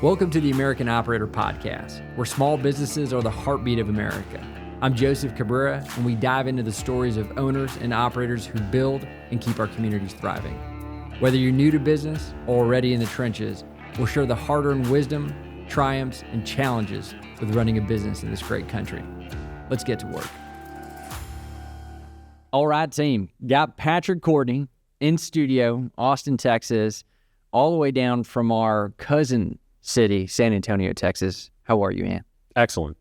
Welcome to the American Operator Podcast, where small businesses are the heartbeat of America. I'm Joseph Cabrera, and we dive into the stories of owners and operators who build and keep our communities thriving. Whether you're new to business or already in the trenches, we'll share the hard-earned wisdom, triumphs, and challenges with running a business in this great country. Let's get to work. All right, team. Got Patrick Courtney in studio, Austin, Texas, all the way down from our cousin city, San Antonio, Texas. How are you, man? Excellent.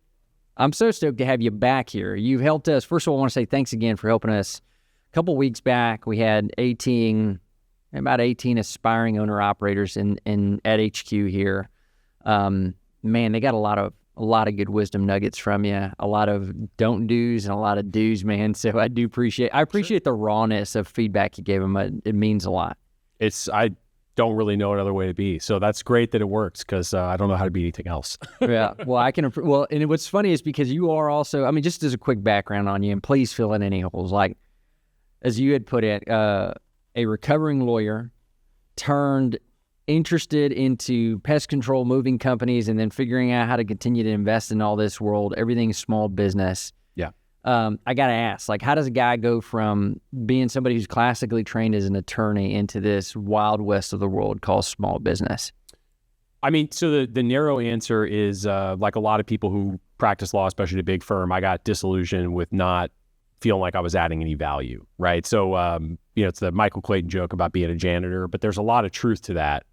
I'm so stoked to have you back here. You've helped us. First of all, I want to say thanks again for helping us. A couple weeks back, we had about 18 aspiring owner-operators at HQ here. Man, they got a lot of good wisdom nuggets from you, a lot of don't do's and a lot of do's, man. So I appreciate the rawness of feedback you gave them. It means a lot. I don't really know another way to be. So that's great that it works because I don't know how to be anything else. Yeah. Well, and what's funny is because you are also, just as a quick background on you, and please fill in any holes, like as you had put it, a recovering lawyer turned interested into pest control moving companies and then figuring out how to continue to invest in all this world, everything small business. Yeah. I got to ask, how does a guy go from being somebody who's classically trained as an attorney into this wild west of the world called small business? So the narrow answer is like a lot of people who practice law, especially at a big firm, I got disillusioned with not feeling like I was adding any value, right? So, it's the Michael Clayton joke about being a janitor, but there's a lot of truth to that.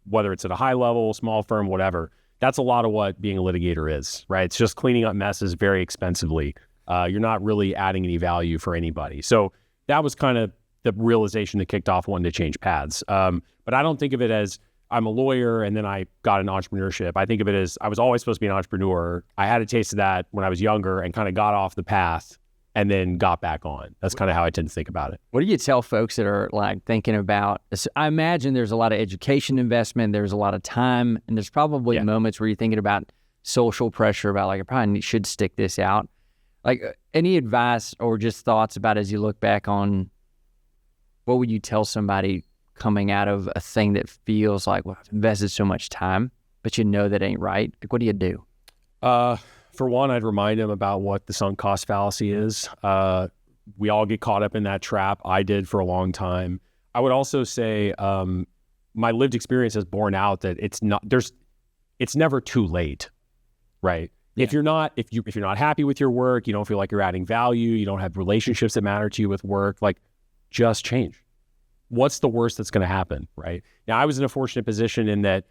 Whether it's at a high level, small firm, whatever, that's a lot of what being a litigator is, right? It's just cleaning up messes very expensively. You're not really adding any value for anybody. So that was kind of the realization that kicked off wanting to change paths. But I don't think of it as I'm a lawyer and then I got an entrepreneurship. I think of it as I was always supposed to be an entrepreneur. I had a taste of that when I was younger and kind of got off the path and then got back on. That's kind of how I tend to think about it. What do you tell folks that are thinking about, I imagine there's a lot of education investment, there's a lot of time, and there's probably moments where you're thinking about social pressure about I probably should stick this out. Any advice or just thoughts about as you look back on what would you tell somebody coming out of a thing that feels like, I've invested so much time, but that ain't right? What do you do? For one, I'd remind them about what the sunk cost fallacy is. We all get caught up in that trap. I did for a long time. I would also say my lived experience has borne out that it's never too late, right? Yeah. If you're not happy with your work, you don't feel like you're adding value, you don't have relationships that matter to you with work, just change. What's the worst that's going to happen, right? Now, I was in a fortunate position in that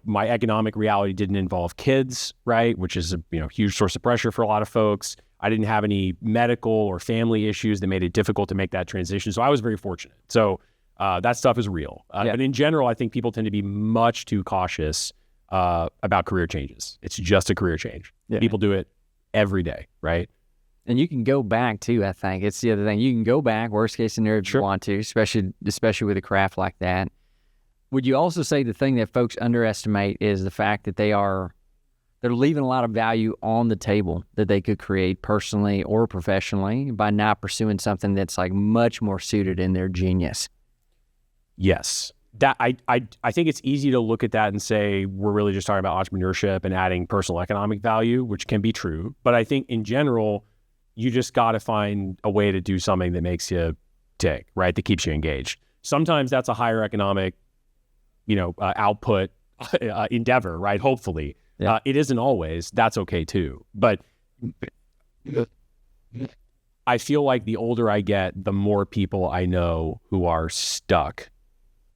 my economic reality didn't involve kids, right? Which is a huge source of pressure for a lot of folks. I didn't have any medical or family issues that made it difficult to make that transition. So I was very fortunate. So that stuff is real. But in general, I think people tend to be much too cautious about career changes. It's just a career change. Yeah. People do it every day, right? And you can go back too, I think. It's the other thing. You can go back, worst case scenario, if you want to, especially with a craft like that. Would you also say the thing that folks underestimate is the fact that they're leaving a lot of value on the table that they could create personally or professionally by not pursuing something that's much more suited in their genius? Yes. That I think it's easy to look at that and say we're really just talking about entrepreneurship and adding personal economic value, which can be true. But I think in general, you just got to find a way to do something that makes you tick, right? That keeps you engaged. Sometimes that's a higher economic output endeavor, right? Hopefully. Yeah. It isn't always. That's okay too. But I feel like the older I get, the more people I know who are stuck.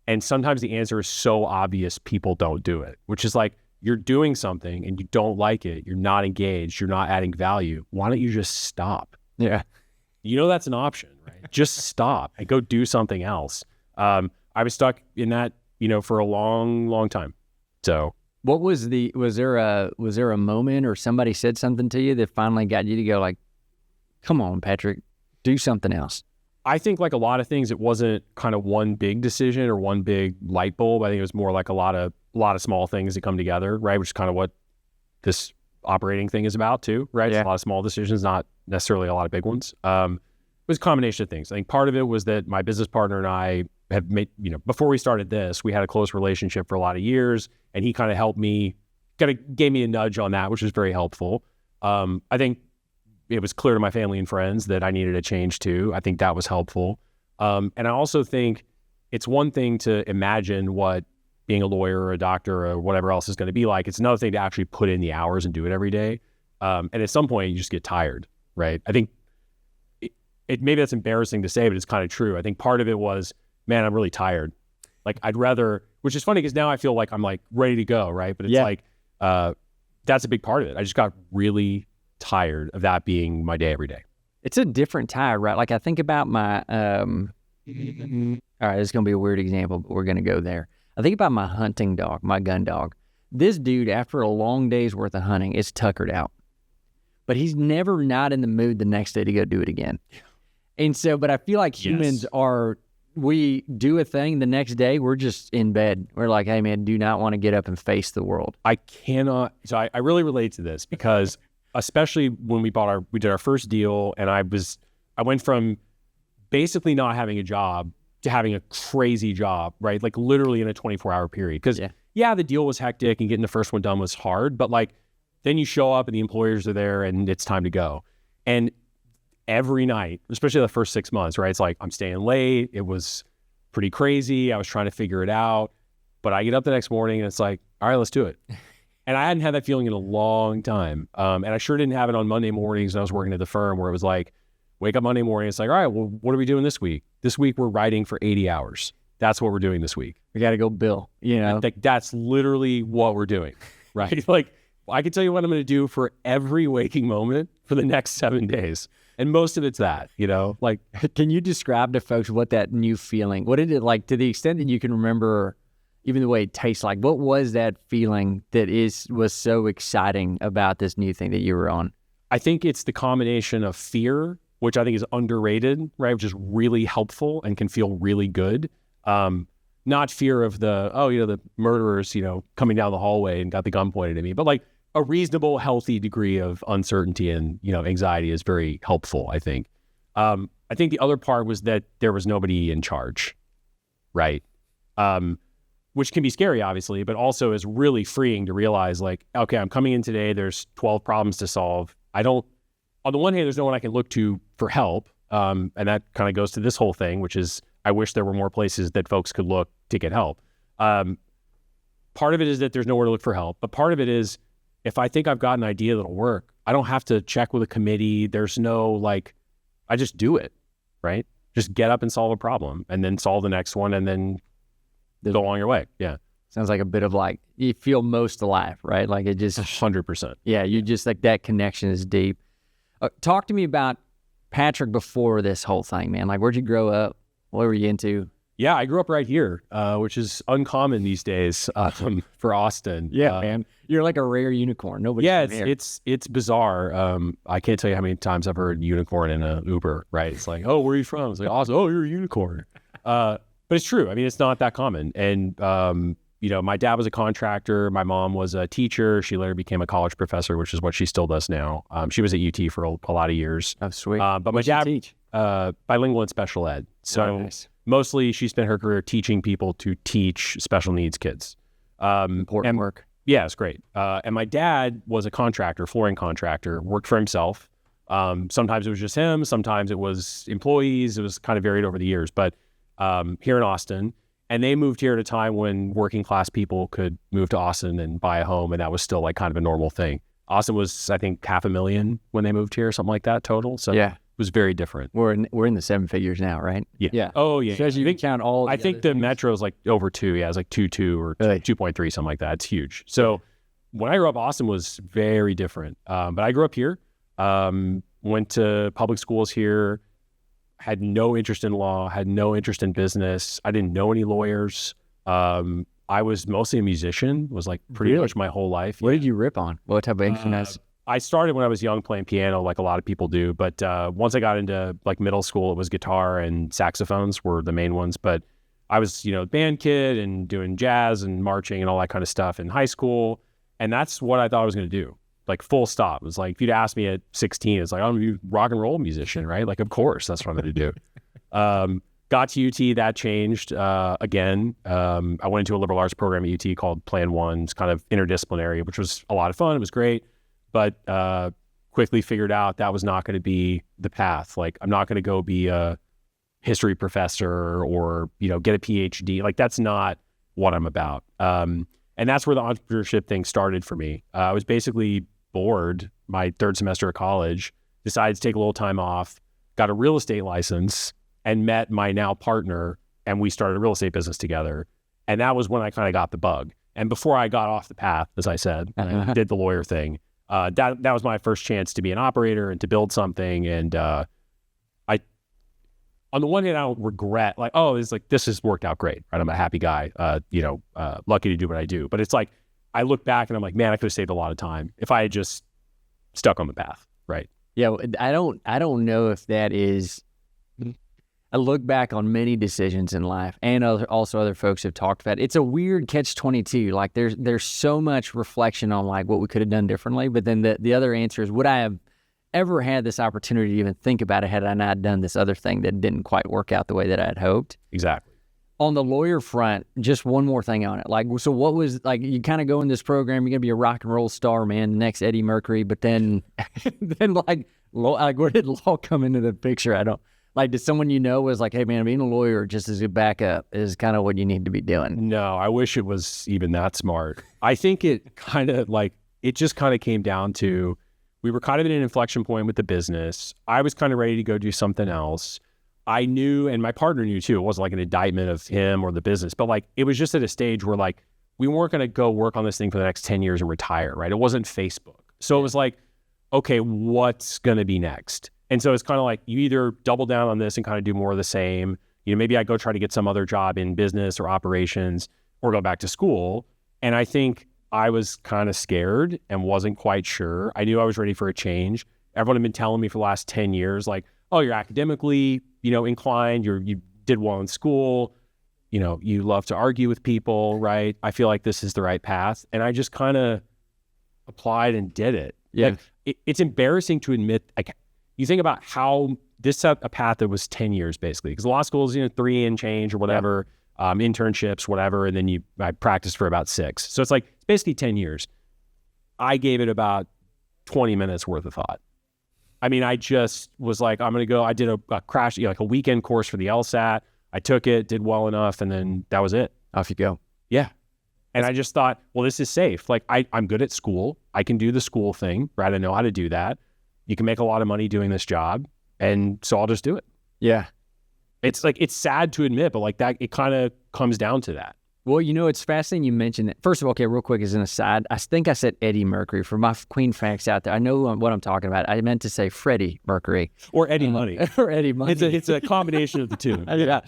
And sometimes the answer is so obvious, people don't do it, which is you're doing something and you don't like it. You're not engaged. You're not adding value. Why don't you just stop? Yeah. That's an option, right? Just stop and go do something else. I was stuck in that for a long, long time. So what was there a moment or somebody said something to you that finally got you to go come on, Patrick, do something else? I think a lot of things, it wasn't kind of one big decision or one big light bulb. I think it was more a lot of small things that come together, right? Which is kind of what this operating thing is about too, right? Yeah. It's a lot of small decisions, not necessarily a lot of big ones. It was a combination of things. I think part of it was that my business partner and I have made, before we started this, we had a close relationship for a lot of years, and he kind of helped me, kind of gave me a nudge on that, which was very helpful. I think it was clear to my family and friends that I needed a change too. I think that was helpful. And I also think it's one thing to imagine what being a lawyer or a doctor or whatever else is going to be like. It's another thing to actually put in the hours and do it every day. And at some point you just get tired, right? I think maybe that's embarrassing to say, but it's kind of true. I think part of it was, man, I'm really tired. Like I'd rather, which is funny because now I feel like I'm like ready to go, right? But it's like, that's a big part of it. I just got really tired of that being my day every day. It's a different tire, right? Like I think about my, all right, it's going to be a weird example, but we're going to go there. I think about my hunting dog, my gun dog. This dude, after a long day's worth of hunting, is tuckered out. But he's never not in the mood the next day to go do it again. And so, but I feel like humans are, we do a thing the next day, we're just in bed. We're like, hey man, do not want to get up and face the world. I cannot, so I really relate to this because especially when we did our first deal, and I went from basically not having a job to having a crazy job, right? Like literally in a 24-hour period. Because the deal was hectic and getting the first one done was hard, but like then you show up and the employers are there and it's time to go. And every night, especially the first 6 months, right? It's like I'm staying late. It was pretty crazy. I was trying to figure it out, but I get up the next morning and it's like, all right, let's do it. And I hadn't had that feeling in a long time. And I sure didn't have it on Monday mornings when I was working at the firm where it was like, wake up Monday morning, it's like, all right, well, what are we doing this week? This week we're writing for 80 hours. That's what we're doing this week. We got to go bill, Like that's literally what we're doing, right? Like I can tell you what I'm going to do for every waking moment for the next 7 days. And most of it's that, like. Can you describe to folks what that new feeling, what did it like to the extent that you can remember even the way it tastes like? What was that feeling that was so exciting about this new thing that you were on? I think it's the combination of fear, which I think is underrated, right? Which is really helpful and can feel really good. Not fear of the murderers, coming down the hallway and got the gun pointed at me, but like a reasonable, healthy degree of uncertainty and, anxiety is very helpful, I think. I think the other part was that there was nobody in charge, right? Which can be scary, obviously, but also is really freeing to realize like, okay, I'm coming in today, there's 12 problems to solve. On the one hand, there's no one I can look to for help. And that kind of goes to this whole thing, which is I wish there were more places that folks could look to get help. Part of it is that there's nowhere to look for help, but part of it is if I think I've got an idea that'll work, I don't have to check with a committee. There's no I just do it, right? Just get up and solve a problem and then solve the next one and then go on your way. Yeah. Sounds like a bit of like, you feel most alive, right? Like it just 100%. Yeah. You just like that connection is deep. Talk to me about Patrick before this whole thing, man. Like where'd you grow up? What were you into? Yeah, I grew up right here, which is uncommon these days for Austin. Yeah, man. You're like a rare unicorn. Nobody. Yeah, it's bizarre. I can't tell you how many times I've heard unicorn in an Uber, right? It's like, oh, where are you from? It's like, Austin. Oh, you're a unicorn. But it's true. I mean, it's not that common. And, my dad was a contractor. My mom was a teacher. She later became a college professor, which is what she still does now. She was at UT for a lot of years. Oh, sweet. But my dad, teach? Bilingual and special ed. So nice. Mostly she spent her career teaching people to teach special needs kids. Important work. Yeah, it's great. And my dad was a contractor, flooring contractor, worked for himself. Sometimes it was just him. Sometimes it was employees. It was kind of varied over the years. But here in Austin, and they moved here at a time when working class people could move to Austin and buy a home. And that was still like kind of a normal thing. Austin was, I think, 500,000 when they moved here, something like that total. So yeah. It was very different. We're in the seven figures now, right? Yeah. Yeah. Oh, yeah. So as you count all, I think the metro is like over 2. Yeah, it's like 2.2 or 2.3, something like that. It's huge. So when I grew up, Austin was very different. But I grew up here, went to public schools here, had no interest in law, had no interest in business. I didn't know any lawyers. I was mostly a musician, was like pretty much my whole life. What did you rip on? What type of instruments? I started when I was young playing piano, like a lot of people do. But once I got into like middle school, it was guitar and saxophones were the main ones. But I was, band kid and doing jazz and marching and all that kind of stuff in high school. And that's what I thought I was going to do. Like full stop. It was like, if you'd asked me at 16, it's like, I'm going to be a rock and roll musician, right? Like, of course, that's what I'm going to do. Got Got to UT, that changed again. I went into a liberal arts program at UT called Plan One. It's kind of interdisciplinary, which was a lot of fun. It was great, but quickly figured out that was not going to be the path. Like, I'm not going to go be a history professor or, get a PhD. Like, that's not what I'm about. And that's where the entrepreneurship thing started for me. I was basically bored my third semester of college, decided to take a little time off, got a real estate license, and met my now partner, and we started a real estate business together. And that was when I kind of got the bug. And before I got off the path, as I said, I did the lawyer thing. That was my first chance to be an operator and to build something. And on the one hand, I don't regret this has worked out great, right? I'm a happy guy, lucky to do what I do. But it's like, I look back and I'm like, man, I could have saved a lot of time if I had just stuck on the path, right? Yeah, I don't know if that is. I look back on many decisions in life, and also other folks have talked about it. It's a weird catch-22. Like, there's so much reflection on like what we could have done differently, but then the other answer is, would I have ever had this opportunity to even think about it had I not done this other thing that didn't quite work out the way that I had hoped? Exactly. On the lawyer front, just one more thing on it. Like, so what was, like, you kind of go in this program, you're going to be a rock and roll star, man, the next Eddie Mercury, but then where did law come into the picture? I don't, like, did someone was like, hey, man, being a lawyer just as a backup is kind of what you need to be doing? No, I wish it was even that smart. I think it just kind of came down to, we were kind of at an inflection point with the business. I was kind of ready to go do something else. I knew, and my partner knew too, it wasn't like an indictment of him or the business, but like, it was just at a stage where like, we weren't going to go work on this thing for the next 10 years and retire, right? It wasn't Facebook. So it was like, okay, what's going to be next? And so it's kind of like, you either double down on this and kind of do more of the same. Maybe I go try to get some other job in business or operations or go back to school. And I think I was kind of scared and wasn't quite sure. I knew I was ready for a change. Everyone had been telling me for the last 10 years, like, oh, you're academically, inclined, you did well in school, you love to argue with people, right? I feel like this is the right path. And I just kind of applied and did it. Yeah. Like, it's embarrassing to admit, like, you think about how this set a path that was 10 years basically, because law school is 3 and change or whatever, internships, whatever, and then I practiced for about 6. So it's like, it's basically 10 years. I gave it about 20 minutes worth of thought. I mean, I just was like, I'm going to go. I did a crash, like a weekend course for the LSAT. I took it, did well enough, and then that was it. Off you go. Yeah. And I just thought, well, this is safe. Like, I'm good at school. I can do the school thing, right? I know how to do that. You can make a lot of money doing this job. And so I'll just do it. Yeah. It's like, it's sad to admit, but like that, it kind of comes down to that. Well, it's fascinating you mentioned that. First of all, okay, real quick as an aside, I think I said Eddie Mercury. For my Queen facts out there, I know what I'm talking about. I meant to say Freddie Mercury. Or Eddie Money. Or Eddie Money. It's a combination of the two. Yeah.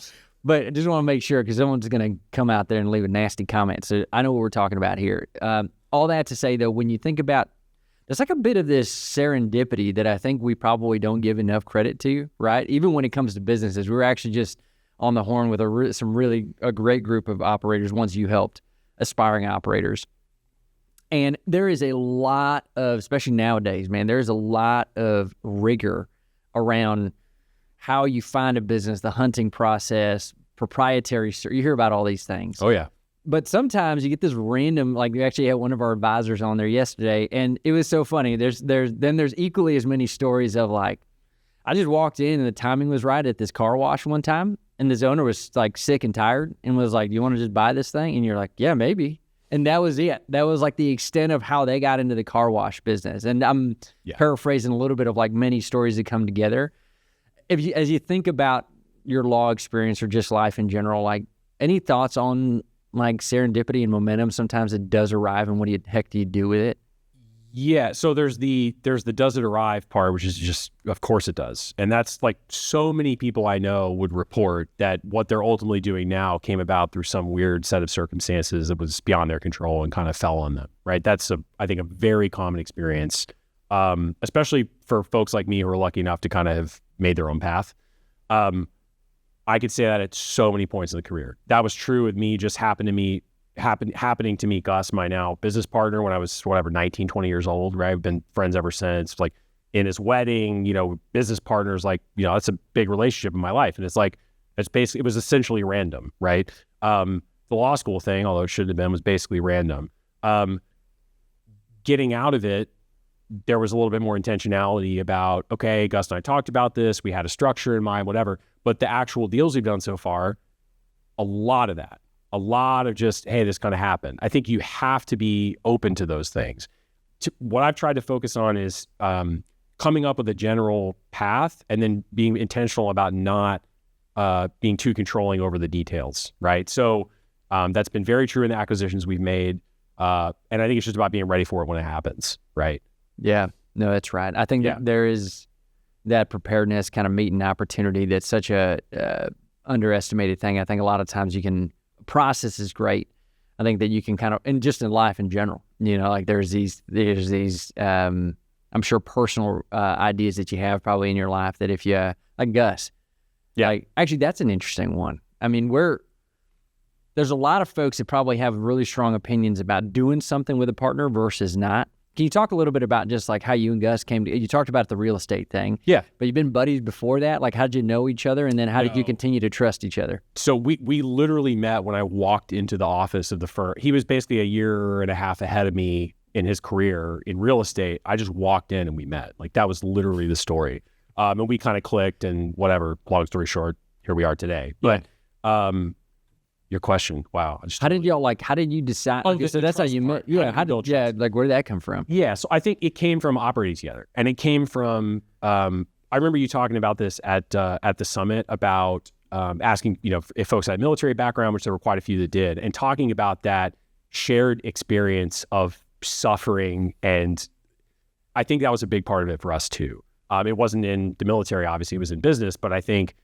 But I just want to make sure, because someone's going to come out there and leave a nasty comment. So I know what we're talking about here. All that to say, though, when you think about, there's like a bit of this serendipity that I think we probably don't give enough credit to, right? Even when it comes to businesses, we're actually just on the horn with a great group of operators, ones you helped, aspiring operators. And there is a lot of, especially nowadays, man, there's a lot of rigor around how you find a business, the hunting process, proprietary, you hear about all these things. Oh, yeah. But sometimes you get this random, like we actually had one of our advisors on there yesterday, and it was so funny. There's equally as many stories of like, I just walked in and the timing was right at this car wash one time, and this owner was like sick and tired and was like, "Do you want to just buy this thing?" And you're like, "Yeah, maybe." And that was it. That was like the extent of how they got into the car wash business. And I'm paraphrasing a little bit of like many stories that come together. As you think about your law experience or just life in general, like any thoughts on like serendipity and momentum? Sometimes it does arrive, and what the heck do you do with it? Yeah, so there's the does it arrive part, which is just, of course it does. And that's like, so many people I know would report that what they're ultimately doing now came about through some weird set of circumstances that was beyond their control and kind of fell on them, right? That's, I think, a very common experience, especially for folks like me who are lucky enough to kind of have made their own path. I could say that at so many points in the career. That was true with me, just happening to meet Gus, my now business partner, when I was, 19, 20 years old, right? I've been friends ever since. Like, in his wedding, business partners, like, that's a big relationship in my life. And it's like, It was essentially random, right? The law school thing, although it shouldn't have been, was basically random. Getting out of it, there was a little bit more intentionality about, okay, Gus and I talked about this, we had a structure in mind, whatever. But the actual deals we've done so far, a lot of just, hey, this kind of happened. I think you have to be open to those things. What I've tried to focus on is coming up with a general path and then being intentional about not being too controlling over the details, right? So that's been very true in the acquisitions we've made. And I think it's just about being ready for it when it happens, right? Yeah, no, that's right. I think that there is that preparedness kind of meeting opportunity that's such a underestimated thing. I think a lot of times process is great. I think that you can kind of, and just in life in general, like there's these I'm sure personal ideas that you have probably in your life that if you, like Gus. Yeah. Like, actually, that's an interesting one. I mean, there's a lot of folks that probably have really strong opinions about doing something with a partner versus not. Can you talk a little bit about just like how you and Gus you talked about the real estate thing. Yeah. But you've been buddies before that. Like, how did you know each other? And then how did you continue to trust each other? So we literally met when I walked into the office of the firm. He was basically a year and a half ahead of me in his career in real estate. I just walked in and we met. Like, that was literally the story. And we kind of clicked and whatever, long story short, here we are today. But your question, wow. How did you decide? So that's how you met. Yeah. Like, where did that come from? Yeah. So I think it came from operating together, and it came from, I remember you talking about this at the summit about asking, if folks had military background, which there were quite a few that did, and talking about that shared experience of suffering. And I think that was a big part of it for us too. It wasn't in the military, obviously it was in business, but I think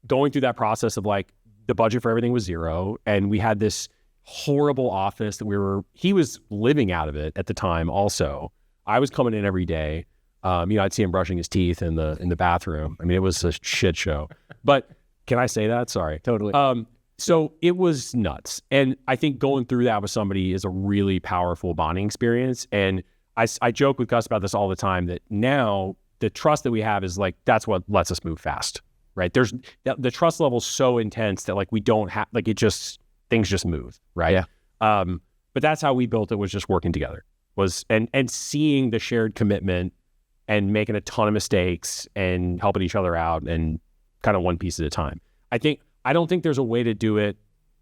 going through that process of like, the budget for everything was zero. And we had this horrible office that he was living out of it at the time also. I was coming in every day. I'd see him brushing his teeth in the bathroom. I mean, it was a shit show. But can I say that? Sorry. Totally. So it was nuts. And I think going through that with somebody is a really powerful bonding experience. And I joke with Gus about this all the time, that now the trust that we have is like, that's what lets us move fast. Right. The trust level is so intense that like we don't have, like, things just move. Right. Yeah. But that's how we built it, was just working together, and seeing the shared commitment and making a ton of mistakes and helping each other out and kind of one piece at a time. I don't think there's a way to do it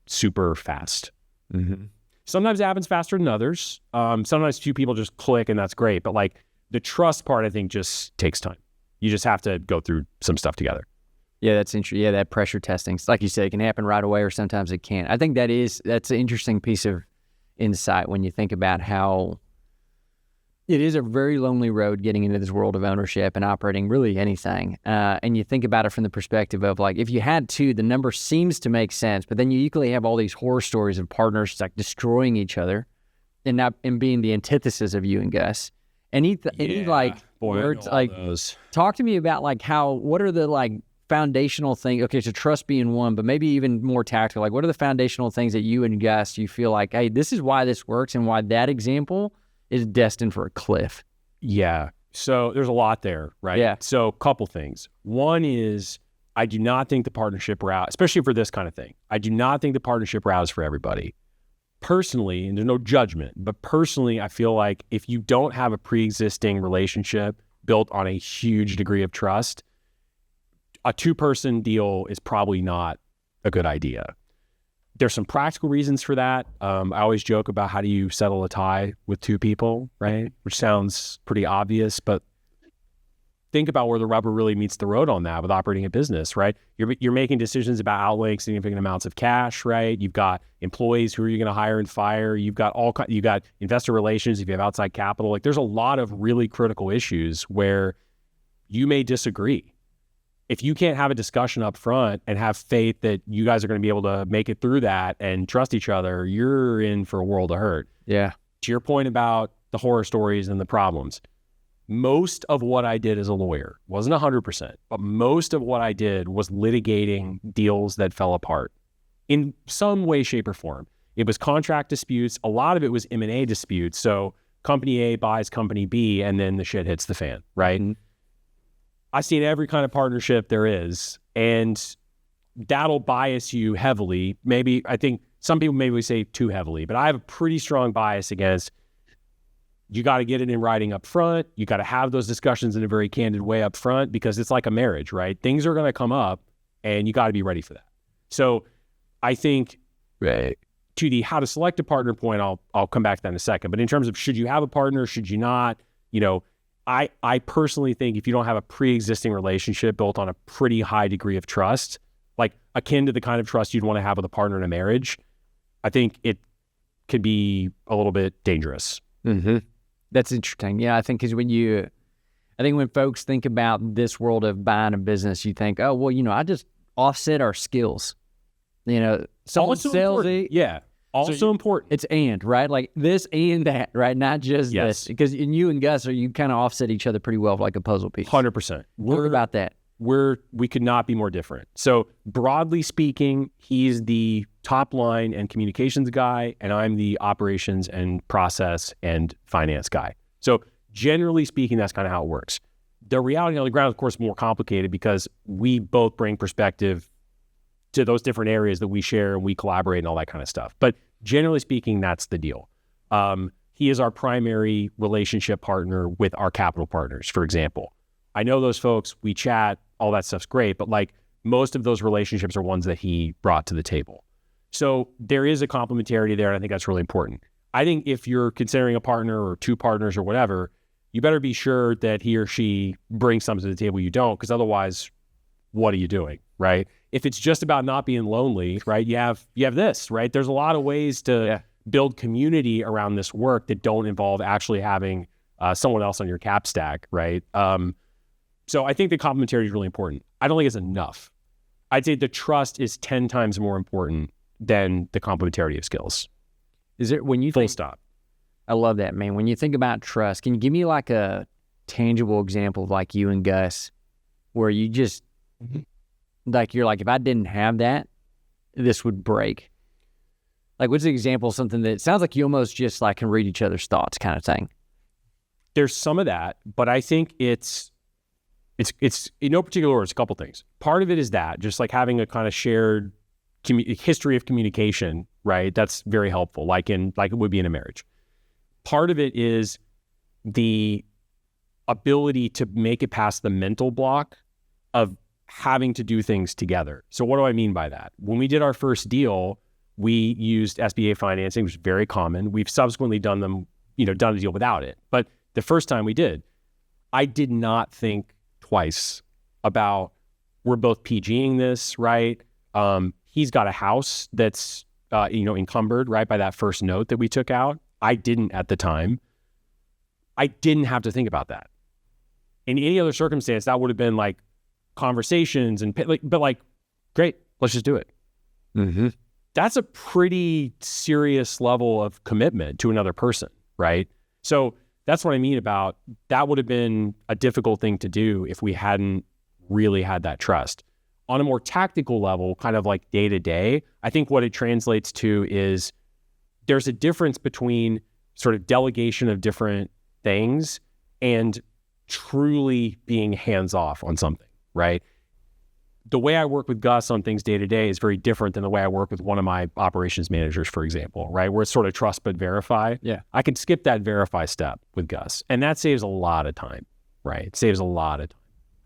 super fast. Mm-hmm. Sometimes it happens faster than others. Sometimes two people just click and that's great. But like the trust part, I think just takes time. You just have to go through some stuff together. Yeah, that's interesting. Yeah, that pressure testing, like you said, it can happen right away or sometimes it can't. I think that's an interesting piece of insight when you think about how it is a very lonely road getting into this world of ownership and operating really anything. And you think about it from the perspective of like, if you had to, the number seems to make sense, but then you equally have all these horror stories of partners like destroying each other and being the antithesis of you and Gus. And he like, words, like, talk to me about like what are the like foundational thing. Okay, so trust being one, but maybe even more tactical. Like, what are the foundational things that you and Gus, you feel like, hey, this is why this works and why that example is destined for a cliff? Yeah. So there's a lot there, right? Yeah. So a couple things. One is, I do not think the partnership route, especially for this kind of thing, I do not think the partnership route is for everybody. Personally, and there's no judgment, but personally, I feel like if you don't have a pre-existing relationship built on a huge degree of trust, a two-person deal is probably not a good idea. There's some practical reasons for that. I always joke about how do you settle a tie with two people, right? Which sounds pretty obvious, but think about where the rubber really meets the road on that with operating a business, right? You're making decisions about outlaying significant amounts of cash, right? You've got employees who are you going to hire and fire. You've got investor relations. If you have outside capital, like there's a lot of really critical issues where you may disagree. If you can't have a discussion up front and have faith that you guys are going to be able to make it through that and trust each other, you're in for a world of hurt. Yeah. To your point about the horror stories and the problems, most of what I did as a lawyer, wasn't 100%, but most of what I did was litigating deals that fell apart in some way, shape, or form. It was contract disputes. A lot of it was M&A disputes. So company A buys company B and then the shit hits the fan, right? Mm-hmm. I've seen every kind of partnership there is. And that'll bias you heavily. Maybe, I think some people maybe say too heavily, but I have a pretty strong bias against, you got to get it in writing up front. You got to have those discussions in a very candid way up front, because it's like a marriage, right? Things are going to come up and you got to be ready for that. So I think to the how to select a partner point, I'll come back to that in a second. But in terms of should you have a partner, should you not, I personally think if you don't have a pre-existing relationship built on a pretty high degree of trust, like akin to the kind of trust you'd want to have with a partner in a marriage, I think it could be a little bit dangerous. Mm-hmm. That's interesting. Yeah, I think because when folks think about this world of buying a business, you think, oh, well, I just offset our skills. Someone sells it. Yeah. Also important. It's and, right? Like this and that, right? Not just this. Because you and Gus, you kind of offset each other pretty well, like a puzzle piece. 100%. What about that? We could not be more different. So broadly speaking, he's the top line and communications guy, and I'm the operations and process and finance guy. So generally speaking, that's kind of how it works. The reality on the ground, of course, is more complicated because we both bring perspective to those different areas that we share and we collaborate and all that kind of stuff. But generally speaking, that's the deal. He is our primary relationship partner with our capital partners, for example. I know those folks, we chat, all that stuff's great, but like most of those relationships are ones that he brought to the table. So there is a complementarity there, and I think that's really important. I think if you're considering a partner or two partners or whatever, you better be sure that he or she brings something to the table you don't, because otherwise, what are you doing, right? If it's just about not being lonely, right, you have this, right? There's a lot of ways to build community around this work that don't involve actually having someone else on your cap stack, right? So I think the complementarity is really important. I don't think it's enough. I'd say the trust is 10 times more important than the complementarity of skills. Is it when you full stop? I love that, man. When you think about trust, can you give me like a tangible example of like you and Gus, where you just like you're like, if I didn't have that, this would break? Like, what's the example of something that sounds like you almost just like can read each other's thoughts kind of thing? There's some of that, but I think it's in no particular order. It's a couple things. Part of it is that just like having a kind of shared history of communication, right? That's very helpful, like it would be in a marriage. Part of it is the ability to make it past the mental block of having to do things together. So what do I mean by that? When we did our first deal, we used SBA financing, which is very common. We've subsequently done a deal without it. But the first time we did, I did not think twice about, we're both PGing this, right? He's got a house that's, encumbered, right, by that first note that we took out. I didn't at the time. I didn't have to think about that. In any other circumstance, that would have been like conversations but great, let's just do it. Mm-hmm. That's a pretty serious level of commitment to another person, right? So that's what I mean about that would have been a difficult thing to do if we hadn't really had that trust. On a more tactical level, kind of like day to day, I think what it translates to is there's a difference between sort of delegation of different things and truly being hands off on something, right? The way I work with Gus on things day to day is very different than the way I work with one of my operations managers, for example, right? Where it's sort of trust but verify. Yeah. I can skip that verify step with Gus, and that saves a lot of time, right? It saves a lot of time.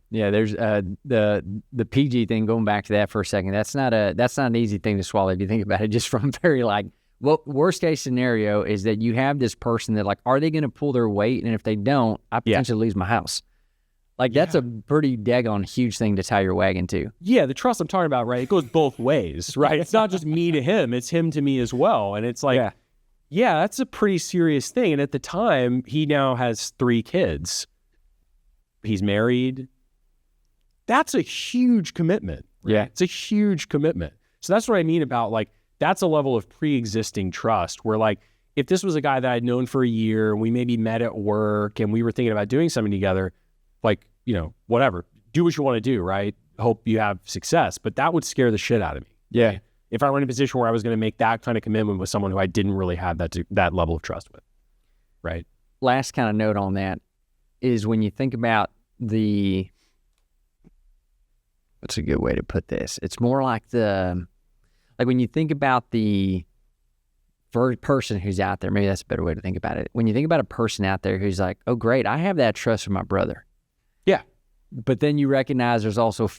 Yeah, there's the PG thing, going back to that for a second. That's not an easy thing to swallow if you think about it, just from very worst case scenario is that you have this person that like, are they going to pull their weight? And if they don't, I potentially lose my house. That's a pretty daggone huge thing to tie your wagon to. Yeah, the trust I'm talking about, right? It goes both ways, right? It's not just me to him, it's him to me as well. And it's like, yeah, that's a pretty serious thing. And at the time, he now has 3 kids. He's married. That's a huge commitment. Right? Yeah. It's a huge commitment. So that's what I mean about that's a level of pre-existing trust where if this was a guy that I'd known for a year, and we maybe met at work and we were thinking about doing something together, whatever, do what you want to do, right? Hope you have success. But that would scare the shit out of me. Yeah. Right? If I were in a position where I was going to make that kind of commitment with someone who I didn't really have that level of trust with, right? Last kind of note on that is when you think about the That's a good way to put this. It's more like when you think about the first person who's out there, maybe that's a better way to think about it. When you think about a person out there who's like, oh, great, I have that trust from my brother. Yeah. But then you recognize there's also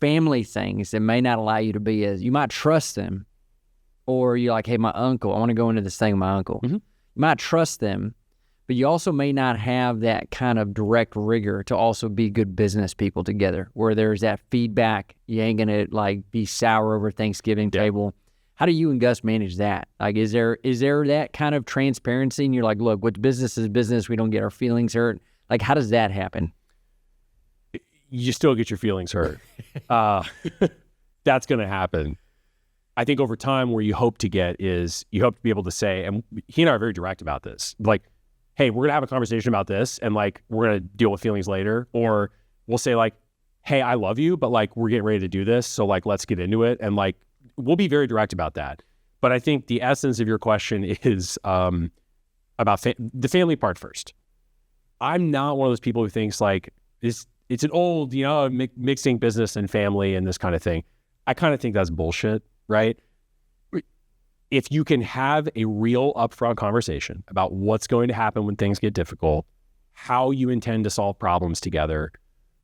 family things that may not allow you to be as, you might trust them, or you're like, hey, my uncle, I want to go into this thing with my uncle. Mm-hmm. You might trust them, but you also may not have that kind of direct rigor to also be good business people together, where there's that feedback. You ain't going to like be sour over Thanksgiving table. How do you and Gus manage that? Like, is there that kind of transparency? And you're like, look, what's business is business. We don't get our feelings hurt. Like, how does that happen? You still get your feelings hurt. That's going to happen. I think over time, where you hope to get is you hope to be able to say, and he and I are very direct about this, like, hey, we're going to have a conversation about this, and like, we're going to deal with feelings later. Or we'll say like, hey, I love you, but like, we're getting ready to do this. So like, let's get into it. And like, we'll be very direct about that. But I think the essence of your question is about the family part first. I'm not one of those people who thinks like it's an old, mixing business and family and this kind of thing. I kind of think that's bullshit, right? If you can have a real upfront conversation about what's going to happen when things get difficult, how you intend to solve problems together,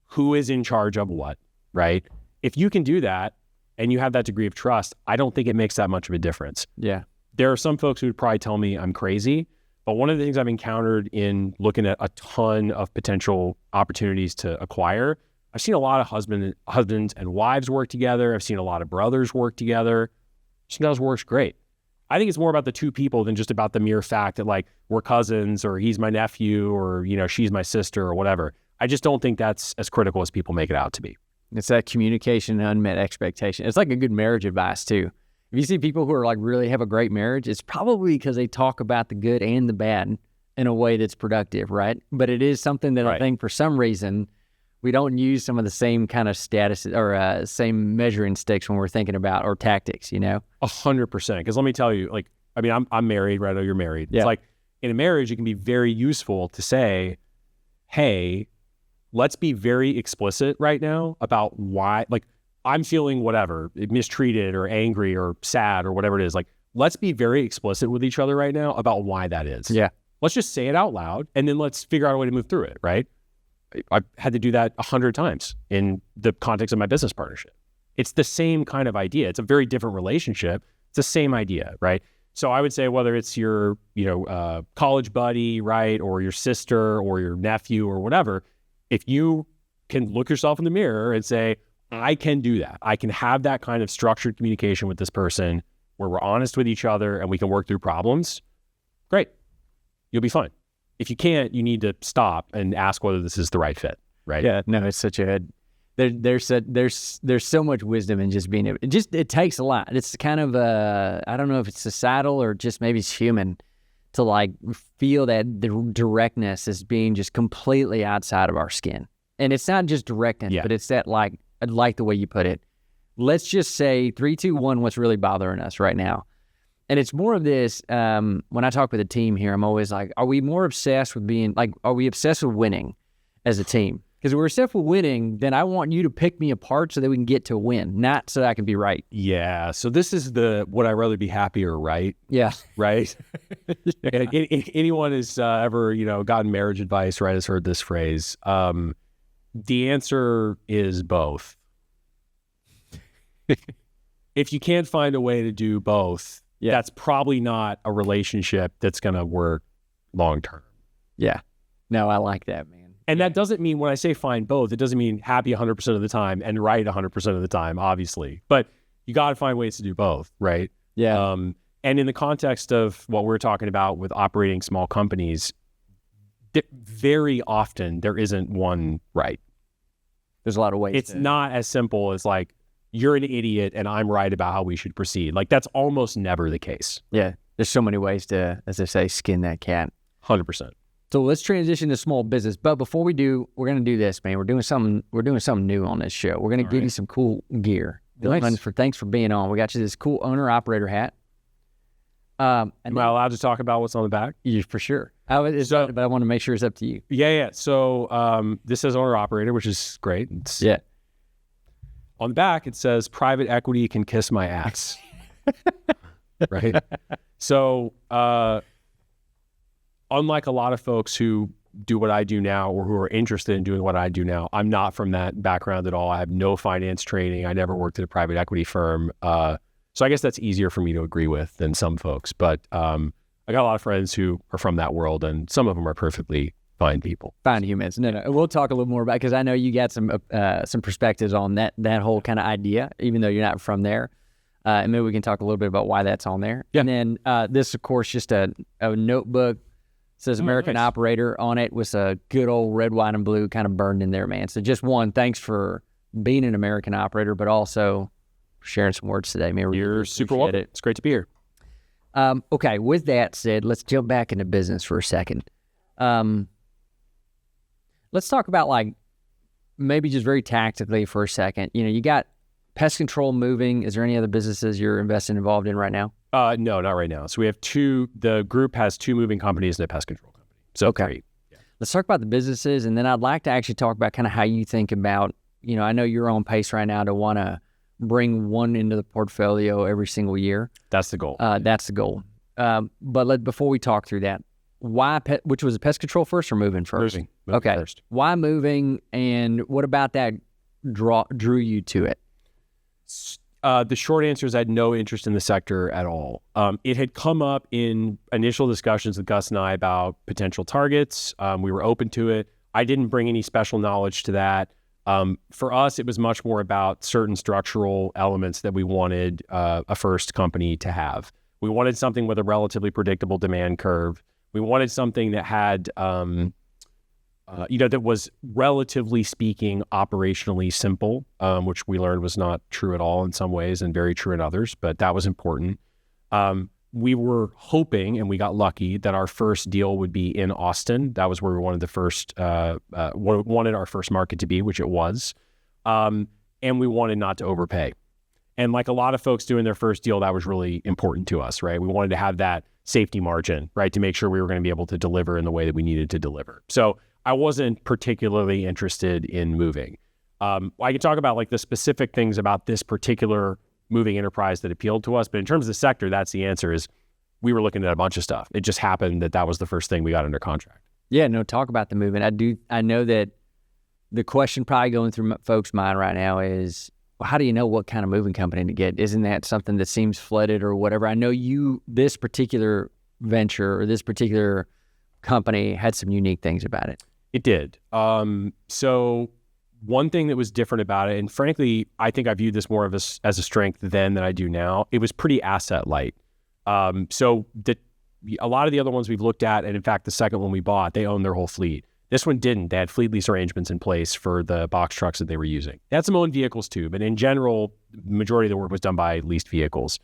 who is in charge of what, right? If you can do that and you have that degree of trust, I don't think it makes that much of a difference. Yeah. There are some folks who would probably tell me I'm crazy, but one of the things I've encountered in looking at a ton of potential opportunities to acquire, I've seen a lot of husbands and wives work together. I've seen a lot of brothers work together. That works great. I think it's more about the two people than just about the mere fact that like we're cousins or he's my nephew or, she's my sister or whatever. I just don't think that's as critical as people make it out to be. It's that communication and unmet expectation. It's like a good marriage advice too. If you see people who are like really have a great marriage, it's probably because they talk about the good and the bad in a way that's productive, right? But it is something that I think for some reason we don't use some of the same kind of status or same measuring sticks when we're thinking about or tactics, 100%. Because let me tell you, like, I mean, I'm married, right? I know you're married. Yeah. It's like in a marriage, it can be very useful to say, hey, let's be very explicit right now about why, like, I'm feeling whatever, mistreated or angry or sad or whatever it is. Like, let's be very explicit with each other right now about why that is. Yeah. Let's just say it out loud and then let's figure out a way to move through it, right? I've had to do that 100 times in the context of my business partnership. It's the same kind of idea. It's a very different relationship. It's the same idea, right? So I would say whether it's your, college buddy, right, or your sister or your nephew or whatever, if you can look yourself in the mirror and say, I can do that. I can have that kind of structured communication with this person where we're honest with each other and we can work through problems. Great. You'll be fine. If you can't, you need to stop and ask whether this is the right fit, right? Yeah, no, it's such a there's so much wisdom in just being able. It takes a lot. It's kind of I don't know if it's societal or just maybe it's human to like feel that the directness is being just completely outside of our skin. And it's not just directness, but it's that like I like the way you put it. Let's just say 3, 2, 1. What's really bothering us right now? And it's more of this, when I talk with a team here, I'm always like, are we more obsessed with are we obsessed with winning as a team? Because if we're obsessed with winning, then I want you to pick me apart so that we can get to a win, not so that I can be right. Yeah. So this is would I rather be happy or right? Yeah. Right? Yeah. Anyone who's ever, gotten marriage advice, right, has heard this phrase. The answer is both. If you can't find a way to do both, that's probably not a relationship that's going to work long term. Yeah. No, I like that, man. And that doesn't mean when I say find both, it doesn't mean happy 100% of the time and right 100% of the time, obviously. But you got to find ways to do both, right? Yeah. And in the context of what we're talking about with operating small companies, very often there isn't one right. There's a lot of ways. It's not as simple as like, you're an idiot and I'm right about how we should proceed. Like that's almost never the case. Yeah. There's so many ways to, as they say, skin that cat. 100%. So let's transition to small business. But before we do, we're going to do this, man. We're doing something new on this show. We're going to give you some cool gear. Nice. Thanks for being on. We got you this cool owner operator hat. Am I allowed to talk about what's on the back? Yeah, for sure. But I want to make sure it's up to you. Yeah. So this says owner operator, which is great. On the back, it says, private equity can kiss my ass. Right? So, unlike a lot of folks who do what I do now or who are interested in doing what I do now, I'm not from that background at all. I have no finance training. I never worked at a private equity firm. So I guess that's easier for me to agree with than some folks. But I got a lot of friends who are from that world, and some of them are perfectly fine people. Fine humans. No. We'll talk a little more about, because I know you got some perspectives on that whole kind of idea, even though you're not from there. And maybe we can talk a little bit about why that's on there. Yeah. And then this, of course, just a notebook. It says American nice. Operator on it with a good old red, white, and blue kind of burned in there, man. So just one, thanks for being an American Operator, but also sharing some words today, man. You're super welcome. It's great to be here. Okay, with that said, let's jump back into business for a second. Let's talk about, like, maybe just very tactically for a second. You know, you got pest control moving. Is there any other businesses you're involved in right now? No, not right now. So we have the group has 2 moving companies and a pest control company. So okay. 3. Yeah. Let's talk about the businesses, and then I'd like to actually talk about kind of how you think about, you know, I know you're on pace right now to want to bring one into the portfolio every single year. That's the goal. That's the goal. But before we talk through that, why which was pest control first or moving first? Moving okay. First. Why moving, and what about that drew you to it? The short answer is I had no interest in the sector at all. It had come up in initial discussions with Gus and I about potential targets. We were open to it. I didn't bring any special knowledge to that. For us, it was much more about certain structural elements that we wanted a first company to have. We wanted something with a relatively predictable demand curve. We wanted something that had, that was relatively speaking operationally simple, which we learned was not true at all in some ways and very true in others, but that was important. We were hoping, and we got lucky, that our first deal would be in Austin. That was where we wanted wanted our first market to be, which it was. And we wanted not to overpay. And like a lot of folks doing their first deal, that was really important to us, right? We wanted to have that safety margin, right, to make sure we were going to be able to deliver in the way that we needed to deliver. So I wasn't particularly interested in moving. I can talk about like the specific things about this particular moving enterprise that appealed to us, but in terms of the sector, that's the answer. Is we were looking at a bunch of stuff. It just happened that was the first thing we got under contract. Yeah, no, talk about the moving. I know that the question probably going through folks' mind right now is, well, how do you know what kind of moving company to get? Isn't that something that seems flooded or whatever? I know this particular venture or this particular company had some unique things about it. It did. So one thing that was different about it, and frankly, I think I viewed this more as a strength then than I do now, it was pretty asset light. So a lot of the other ones we've looked at, and in fact, the second one we bought, they owned their whole fleet. This one didn't. They had fleet lease arrangements in place for the box trucks that they were using. They had some owned vehicles too, but in general, the majority of the work was done by leased vehicles.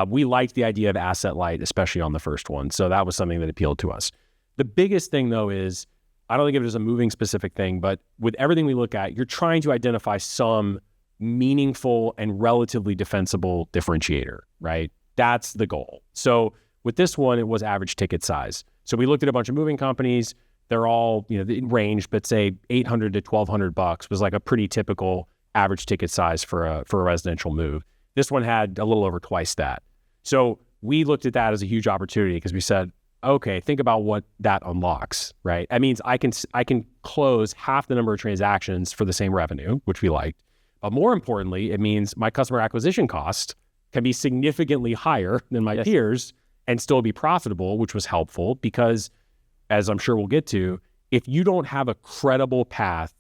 We liked the idea of asset light, especially on the first one. So that was something that appealed to us. The biggest thing though is, I don't think of it as a moving specific thing, but with everything we look at, you're trying to identify some meaningful and relatively defensible differentiator, right? That's the goal. So with this one, it was average ticket size. So we looked at a bunch of moving companies. They're all, in range, but say $800 to $1,200 was like a pretty typical average ticket size for a residential move. This one had a little over twice that. So we looked at that as a huge opportunity because we said, okay, think about what that unlocks, right? That means I can close half the number of transactions for the same revenue, which we liked. But more importantly, it means my customer acquisition cost can be significantly higher than my peers and still be profitable, which was helpful because, as I'm sure we'll get to, if you don't have a credible path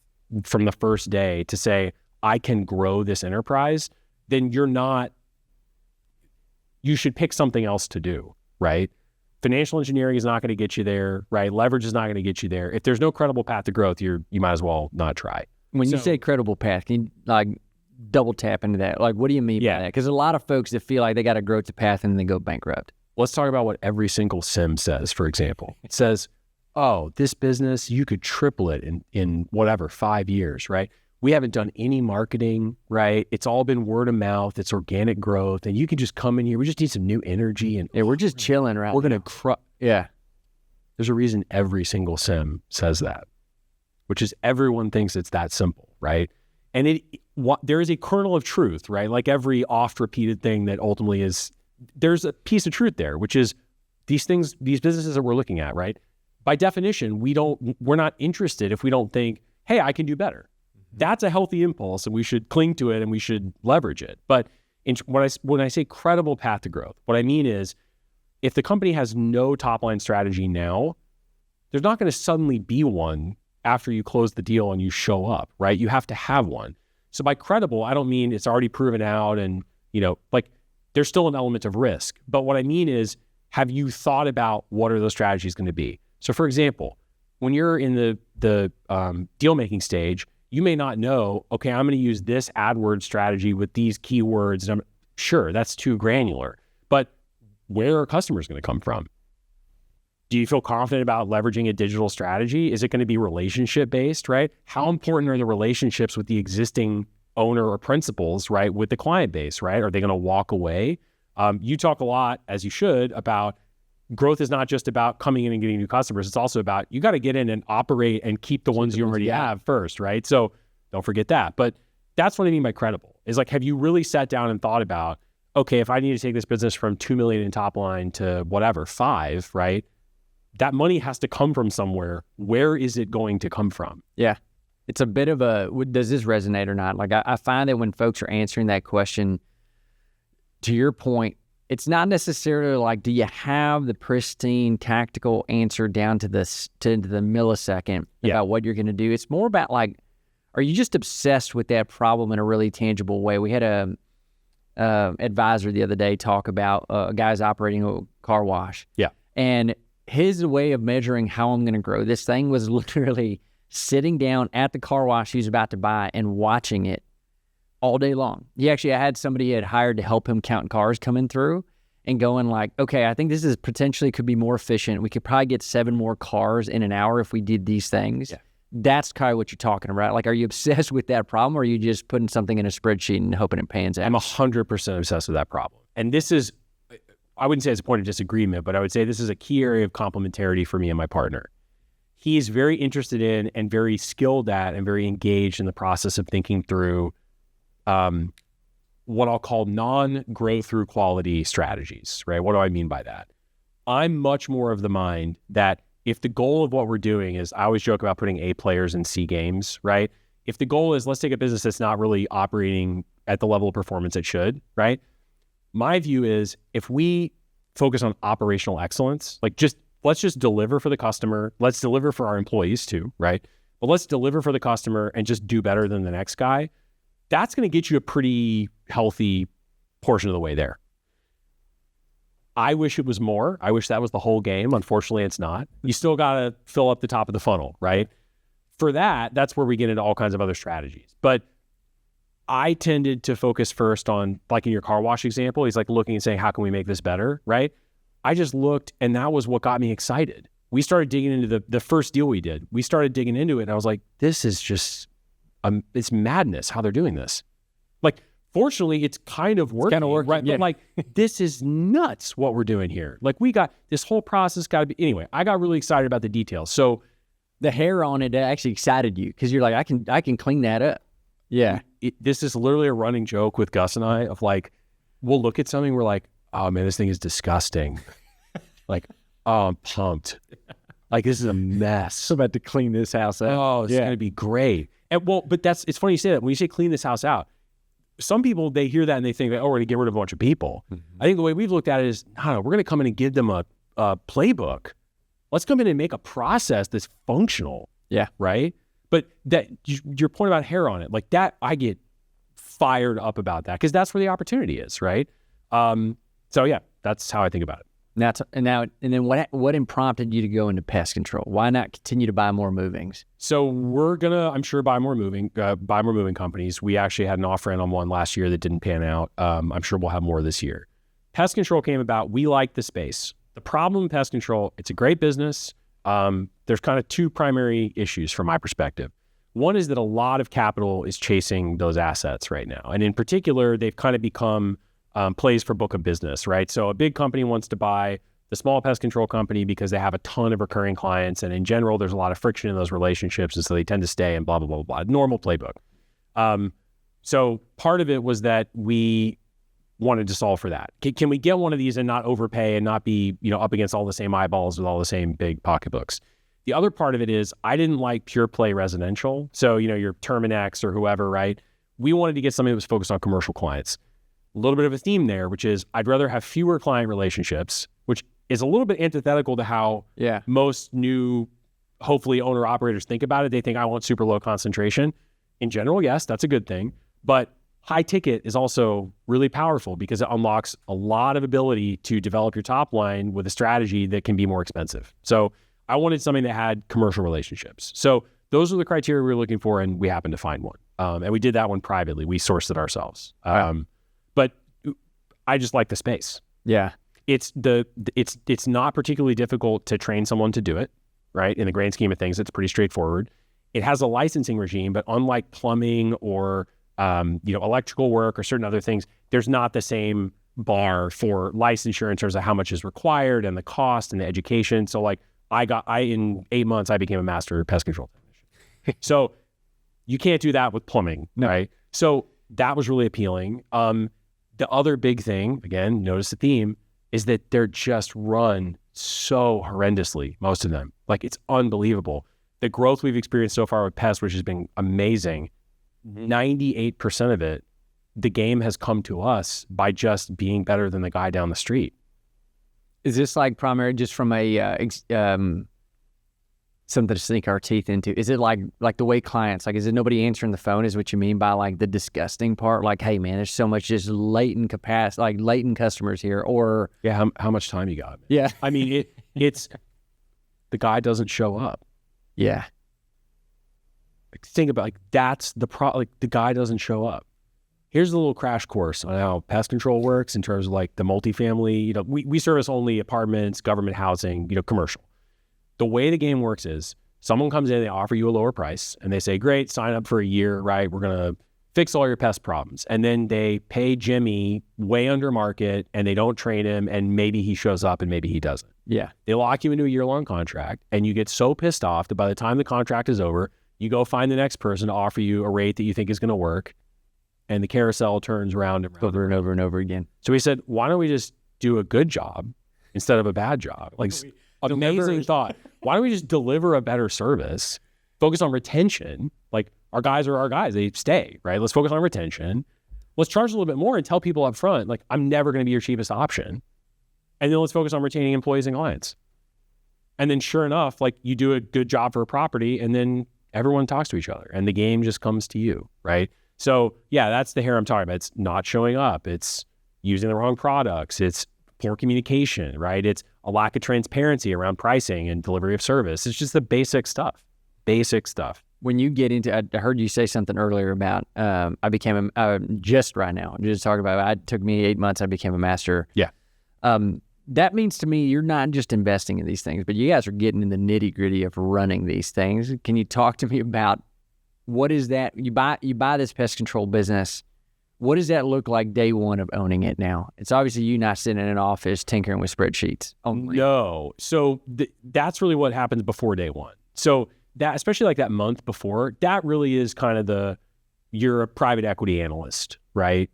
from the first day to say, I can grow this enterprise, then you should pick something else to do, right? Financial engineering is not going to get you there, right? Leverage is not going to get you there. If there's no credible path to growth, you might as well not try. When you say credible path, can you double tap into that? What do you mean by that? Because a lot of folks that feel like they got to grow to path and then they go bankrupt. Let's talk about what every single sim says, for example. It says, oh, this business, you could triple it in whatever, 5 years, right? We haven't done any marketing, right? It's all been word of mouth. It's organic growth. And you can just come in here. We just need some new energy. And we're just chilling, right? We're going to There's a reason every single sim says that, which is everyone thinks it's that simple, right? And there is a kernel of truth, right? Like every oft-repeated thing that ultimately is, there's a piece of truth there, which is these businesses that we're looking at, right? By definition, we're not interested if we don't think, hey, I can do better. That's a healthy impulse, and we should cling to it and we should leverage it. But when I say credible path to growth, what I mean is if the company has no top-line strategy now, there's not going to suddenly be one after you close the deal and you show up, right? You have to have one. So by credible, I don't mean it's already proven out and, like there's still an element of risk. But what I mean is, have you thought about what are those strategies going to be? So for example, when you're in the deal-making stage, you may not know, okay, I'm going to use this AdWords strategy with these keywords. And sure, that's too granular, but where are customers going to come from? Do you feel confident about leveraging a digital strategy? Is it going to be relationship-based, right? How important are the relationships with the existing owner or principals, right, with the client base, right? Are they going to walk away? You talk a lot, as you should, about growth is not just about coming in and getting new customers. It's also about you got to get in and operate and keep the ones you already have first, right? So don't forget that. But that's what I mean by credible, is like, have you really sat down and thought about, okay, if I need to take this business from 2 million in top line to whatever, 5, right? That money has to come from somewhere. Where is it going to come from? Yeah. It's a bit of does this resonate or not? Like I find that when folks are answering that question, to your point, it's not necessarily like, do you have the pristine tactical answer down to the millisecond about what you're going to do? It's more about like, are you just obsessed with that problem in a really tangible way? We had a advisor the other day talk about a guy's operating a car wash. Yeah. And his way of measuring how I'm going to grow this thing was literally sitting down at the car wash he was about to buy and watching it all day long. He actually had somebody he had hired to help him count cars coming through and going like, okay, I think this is potentially could be more efficient. We could probably get 7 more cars in an hour if we did these things. Yeah. That's kind of what you're talking about. Like, are you obsessed with that problem, or are you just putting something in a spreadsheet and hoping it pans out? I'm 100% obsessed with that problem. And this is, I wouldn't say it's a point of disagreement, but I would say this is a key area of complementarity for me and my partner. He is very interested in and very skilled at and very engaged in the process of thinking through what I'll call non-grow through quality strategies, right? What do I mean by that? I'm much more of the mind that if the goal of what we're doing is, I always joke about putting A players in C games, right? If the goal is, let's take a business that's not really operating at the level of performance it should, right? My view is if we focus on operational excellence, like let's just deliver for the customer. Let's deliver for our employees too, right? But let's deliver for the customer and just do better than the next guy. That's going to get you a pretty healthy portion of the way there. I wish it was more. I wish that was the whole game. Unfortunately, it's not. You still got to fill up the top of the funnel, right? For that's where we get into all kinds of other strategies. But I tended to focus first on, like in your car wash example, he's like looking and saying, how can we make this better, right? I just looked, and that was what got me excited. We started digging into the first deal we did. We started digging into it, and I was like, this is just, it's madness how they're doing this. Like, fortunately, it's kind of working, right? Yeah. But like, this is nuts what we're doing here. Like, we got this whole process got to be, anyway, I got really excited about the details. So the hair on it actually excited you because you're like, I can clean that up. Yeah. This is literally a running joke with Gus and I of like, we'll look at something, we're like, oh man, this thing is disgusting. Like, oh, I'm pumped. Like, this is a mess. I'm about to clean this house out. Oh, it's going to be great. And well, but it's funny you say that. When you say clean this house out, some people, they hear that and they think that, oh, we're going to get rid of a bunch of people. Mm-hmm. I think the way we've looked at it is, no, we're going to come in and give them a playbook. Let's come in and make a process that's functional. Yeah. Right? But that your point about hair on it, like that, I get fired up about that because that's where the opportunity is, right? So yeah, that's how I think about it. And then what prompted you to go into pest control? Why not continue to buy more movings? So we're gonna, I'm sure, buy more moving companies. We actually had an offer in on one last year that didn't pan out. I'm sure we'll have more this year. Pest control came about. We like the space. The problem with pest control, it's a great business. There's kind of 2 primary issues from my perspective. One is that a lot of capital is chasing those assets right now. And in particular, they've kind of become plays for book of business, right? So a big company wants to buy the small pest control company because they have a ton of recurring clients. And in general, there's a lot of friction in those relationships. And so they tend to stay and blah, blah, blah, blah. Normal playbook. So part of it was that we wanted to solve for that. Can we get one of these and not overpay and not be, up against all the same eyeballs with all the same big pocketbooks? The other part of it is I didn't like pure play residential. So, your Terminex or whoever, right? We wanted to get something that was focused on commercial clients. A little bit of a theme there, which is I'd rather have fewer client relationships, which is a little bit antithetical to how most new, hopefully owner-operators think about it. They think I want super low concentration. In general, yes, that's a good thing. But high ticket is also really powerful because it unlocks a lot of ability to develop your top line with a strategy that can be more expensive. So I wanted something that had commercial relationships. So those are the criteria we were looking for, and we happened to find one. And we did that one privately. We sourced it ourselves. But I just like the space. Yeah. It's not particularly difficult to train someone to do it, right? In the grand scheme of things, it's pretty straightforward. It has a licensing regime, but unlike plumbing or electrical work or certain other things, there's not the same bar for licensure in terms of how much is required and the cost and the education. So like in 8 months, I became a master pest control technician. So you can't do that with plumbing, right? So that was really appealing. The other big thing, again, notice the theme, is that they're just run so horrendously, most of them. Like it's unbelievable. The growth we've experienced so far with pests, which has been amazing, 98% of it, the game has come to us by just being better than the guy down the street. Is this like primary just from a something to sink our teeth into? Is it like the way clients, like, is it nobody answering the phone is what you mean by like the disgusting part? Like, hey man, there's so much just latent capacity, like latent customers here, or how much time you got? Man? Yeah. I mean, it's the guy doesn't show up. Yeah. Think about that's the the guy doesn't show up. Here's a little crash course on how pest control works in terms of like the multifamily, we service only apartments, government housing, commercial. The way the game works is someone comes in, they offer you a lower price and they say, great, sign up for a year, right? We're going to fix all your pest problems. And then they pay Jimmy way under market and they don't train him and maybe he shows up and maybe he doesn't. Yeah. They lock you into a year-long contract and you get so pissed off that by the time the contract is over, you go find the next person to offer you a rate that you think is going to work, and the carousel turns round and round. Over and over and over again. So we said, why don't we just do a good job instead of a bad job? Like, amazing thought. Why don't we just deliver a better service, focus on retention? Like, our guys are our guys. They stay, right? Let's focus on retention. Let's charge a little bit more and tell people up front, like, I'm never going to be your cheapest option. And then let's focus on retaining employees and clients. And then sure enough, like, you do a good job for a property and then everyone talks to each other and the game just comes to you, right? So yeah, that's the hair I'm talking about. It's not showing up. It's using the wrong products. It's poor communication, right? It's a lack of transparency around pricing and delivery of service. It's just the basic stuff. When you get into, I heard you say something earlier about, I became just right now, just talking about, it took me 8 months, I became a master. Yeah. That means to me, you're not just investing in these things, but you guys are getting in the nitty gritty of running these things. Can you talk to me about what is that? You buy this pest control business. What does that look like day one of owning it now? It's obviously you not sitting in an office tinkering with spreadsheets only. No. So that's really what happens before day one. So that, especially like that month before, that really is kind of you're a private equity analyst, right?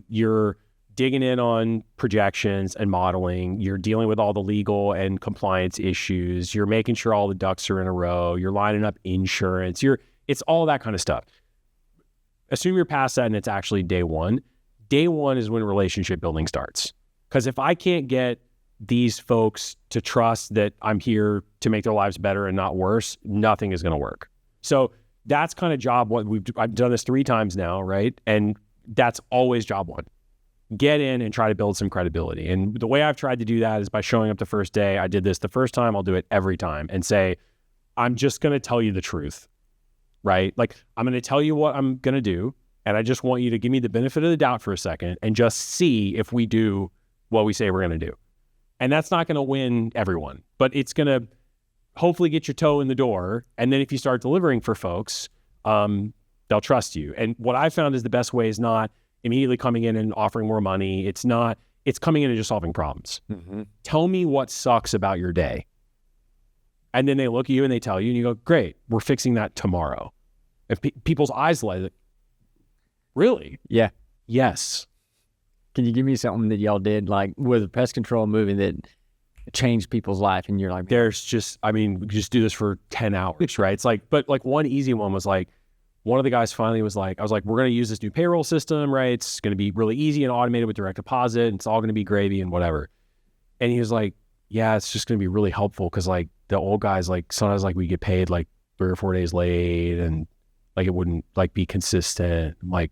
You're digging in on projections and modeling. You're dealing with all the legal and compliance issues. You're making sure all the ducks are in a row. You're lining up insurance. It's all that kind of stuff. Assume you're past that and it's actually day one. Day one is when relationship building starts. Because if I can't get these folks to trust that I'm here to make their lives better and not worse, nothing is going to work. So that's kind of job one. I've done this 3 times now, right? And that's always job one. Get in and try to build some credibility. And the way I've tried to do that is by showing up the first day. I did this the first time, I'll do it every time and say, I'm just going to tell you the truth, right? Like, I'm going to tell you what I'm going to do. And I just want you to give me the benefit of the doubt for a second and just see if we do what we say we're going to do. And that's not going to win everyone, but it's going to hopefully get your toe in the door. And then if you start delivering for folks, they'll trust you. And what I found is the best way is not immediately coming in and offering more money. It's coming in and just solving problems. Mm-hmm. Tell me what sucks about your day. And then they look at you and they tell you and you go, great, we're fixing that tomorrow. If people's eyes light, Really? Yeah. Yes. Can you give me something that y'all did, like with a pest control movie that changed people's life, and you're like, There's just, I mean, we could just do this for 10 hours, right? It's like, but like one easy one was like, one of the guys finally was like, I was like, we're going to use this new payroll system, right? It's going to be really easy and automated with direct deposit. And it's all going to be gravy and whatever. And he was like, yeah, it's just going to be really helpful because like the old guys, like sometimes like we get paid like 3 or 4 days late and like it wouldn't like be consistent. I'm like,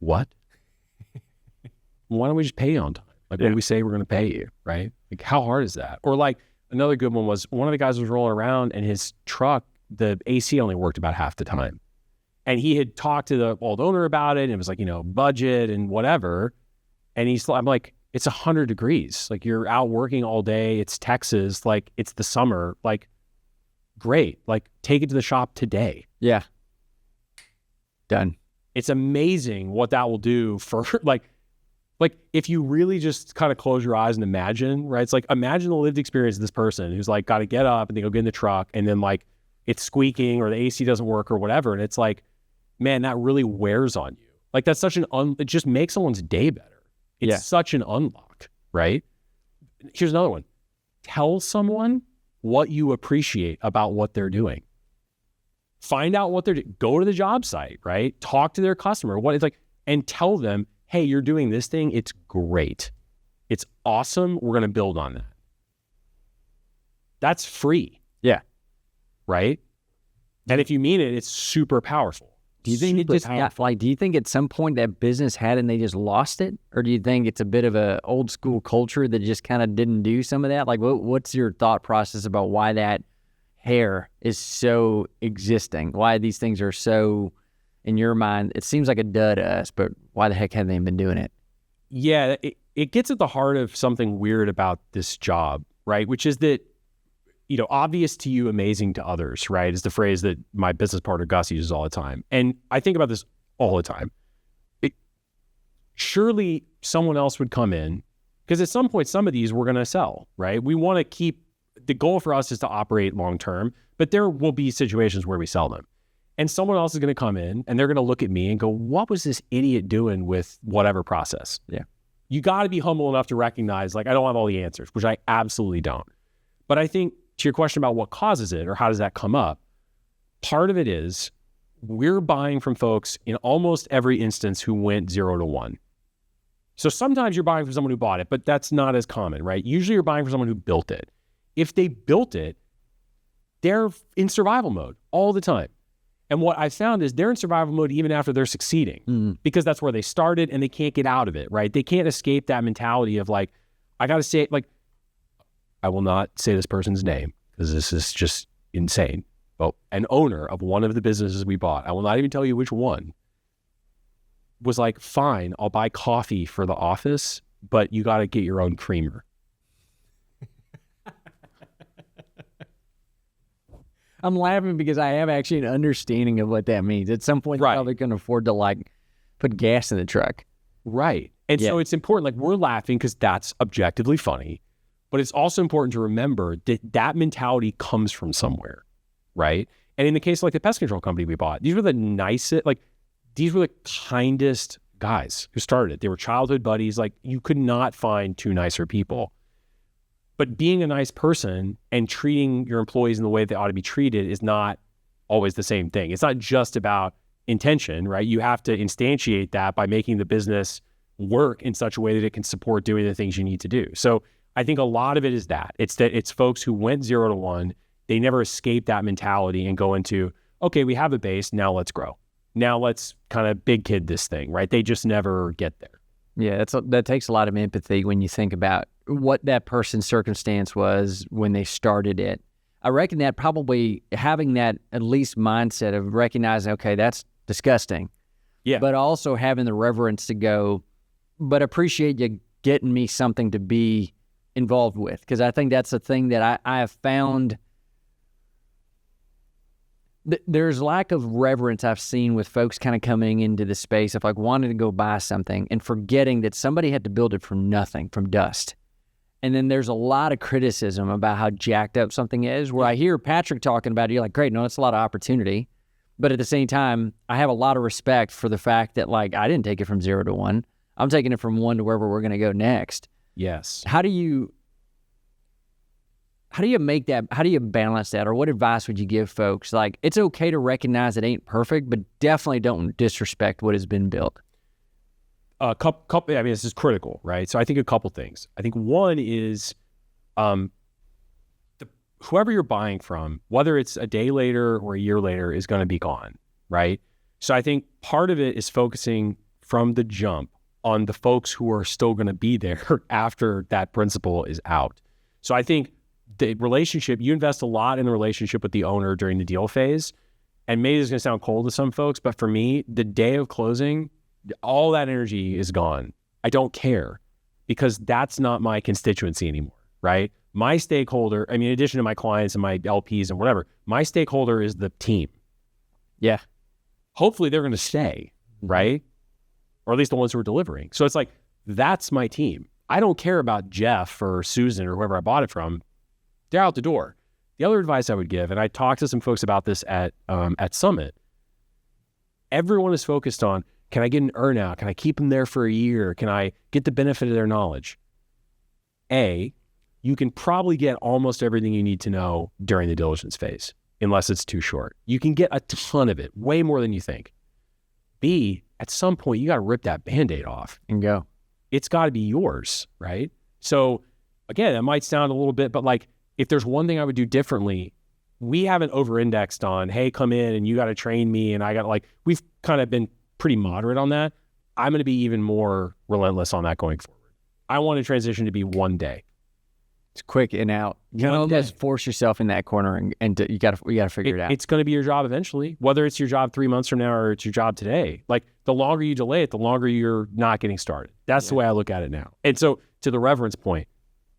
what? Why don't we just pay you on time? Like when we say we're going to pay you, right? Like how hard is that? Or like another good one was one of the guys was rolling around and his truck, the AC only worked about half the time. And he had talked to the old owner about it and it was like, budget and whatever. And I'm like, it's 100 degrees. Like you're out working all day. It's Texas. Like it's the summer. Like great. Like take it to the shop today. yeah, done. It's amazing what that will do for like if you really just kind of close your eyes and imagine, right? It's like, imagine the lived experience of this person who's like got to get up and they go get in the truck and then like it's squeaking or the AC doesn't work or whatever. And it's like, man, that really wears on you. Like that's such it just makes someone's day better. It's such an unlock, right? Here's another one. Tell someone what you appreciate about what they're doing. Find out what they're doing. Go to the job site, right? Talk to their customer. What it's like, and tell them, hey, you're doing this thing. It's great. It's awesome. We're going to build on that. That's free. Yeah. Right? And if you mean it, it's super powerful. Do you think it just got, like, do you think at some point that business had and they just lost it? Or do you think it's a bit of a old school culture that just kind of didn't do some of that? Like, what's your thought process about why that hair is so existing? Why these things are so, in your mind, it seems like a dud to us, but why the heck haven't they been doing it? Yeah, it gets at the heart of something weird about this job, right? Which is that, obvious to you, amazing to others, right? Is the phrase that my business partner Gus uses all the time. And I think about this all the time. Surely someone else would come in, because at some point, some of these we're going to sell, right? We want to keep, the goal for us is to operate long-term, but there will be situations where we sell them. And someone else is going to come in and they're going to look at me and go, what was this idiot doing with whatever process? Yeah. You got to be humble enough to recognize, like, I don't have all the answers, which I absolutely don't. But I think to your question about what causes it or how does that come up, part of it is we're buying from folks in almost every instance who went 0 to 1. So sometimes you're buying from someone who bought it, but that's not as common, right? Usually you're buying from someone who built it. If they built it, they're in survival mode all the time. And what I found is they're in survival mode even after they're succeeding because that's where they started and they can't get out of it, right? They can't escape that mentality of like, I got to say, like, I will not say this person's name because this is just insane. But an owner of one of the businesses we bought, I will not even tell you which one, was like, fine, I'll buy coffee for the office, but you got to get your own creamer. I'm laughing because I have actually an understanding of what that means. At some point, right, they're probably going to afford to like put gas in the truck. Right. And so it's important, like we're laughing because that's objectively funny, but it's also important to remember that that mentality comes from somewhere, right? And in the case of like the pest control company we bought, these were the nicest, like these were the kindest guys who started it. They were childhood buddies. Like you could not find two nicer people. But being a nice person and treating your employees in the way they ought to be treated is not always the same thing. It's not just about intention, right? You have to instantiate that by making the business work in such a way that it can support doing the things you need to do. So I think a lot of it is that. It's folks who went 0 to 1. They never escape that mentality and go into, okay, we have a base, now let's grow. Now let's kind of big kid this thing, right? They just never get there. Yeah, that takes a lot of empathy when you think about what that person's circumstance was when they started it. I reckon that probably having that at least mindset of recognizing, okay, that's disgusting. Yeah. But also having the reverence to go, but appreciate you getting me something to be involved with. Because I think that's the thing that I have found. There's lack of reverence I've seen with folks kind of coming into the space of like wanting to go buy something and forgetting that somebody had to build it from nothing, from dust. And then there's a lot of criticism about how jacked up something is, where I hear Patrick talking about it, you're like, great, no, that's a lot of opportunity. But at the same time, I have a lot of respect for the fact that like I didn't take it from 0 to 1. I'm taking it from 1 to wherever we're going to go next. Yes. How do you make that? How do you balance that? Or what advice would you give folks? Like, it's okay to recognize it ain't perfect, but definitely don't disrespect what has been built. Couple. I mean, this is critical, right? So I think a couple things. I think one is, whoever you're buying from, whether it's a day later or a year later, is going to be gone, right? So I think part of it is focusing from the jump on the folks who are still going to be there after that principal is out. So I think the relationship, you invest a lot in the relationship with the owner during the deal phase. And maybe it's going to sound cold to some folks, but for me, the day of closing, all that energy is gone. I don't care because that's not my constituency anymore, right? My stakeholder, I mean, in addition to my clients and my LPs and whatever, my stakeholder is the team. Yeah. Hopefully they're going to stay, right? Or at least the ones who are delivering. So it's like, that's my team. I don't care about Jeff or Susan or whoever I bought it from. They're out the door. The other advice I would give, and I talked to some folks about this at Summit, everyone is focused on, can I get an earnout? Can I keep them there for a year? Can I get the benefit of their knowledge? You can probably get almost everything you need to know during the diligence phase, unless it's too short. You can get a ton of it, way more than you think. B, at some point, you got to rip that Band-Aid off and go. It's got to be yours, right? So again, that might sound a little bit, but like, if there's one thing I would do differently, we haven't over-indexed on, hey, come in and you got to train me. And I got we've kind of been pretty moderate on that. I'm going to be even more relentless on that going forward. I want to transition to be one day. It's quick and out. You know, just force yourself in that corner and you got to figure it out. It's going to be your job eventually, whether it's your job 3 months from now or it's your job today. Like the longer you delay it, the longer you're not getting started. That's the way I look at it now. And so to the reverence point,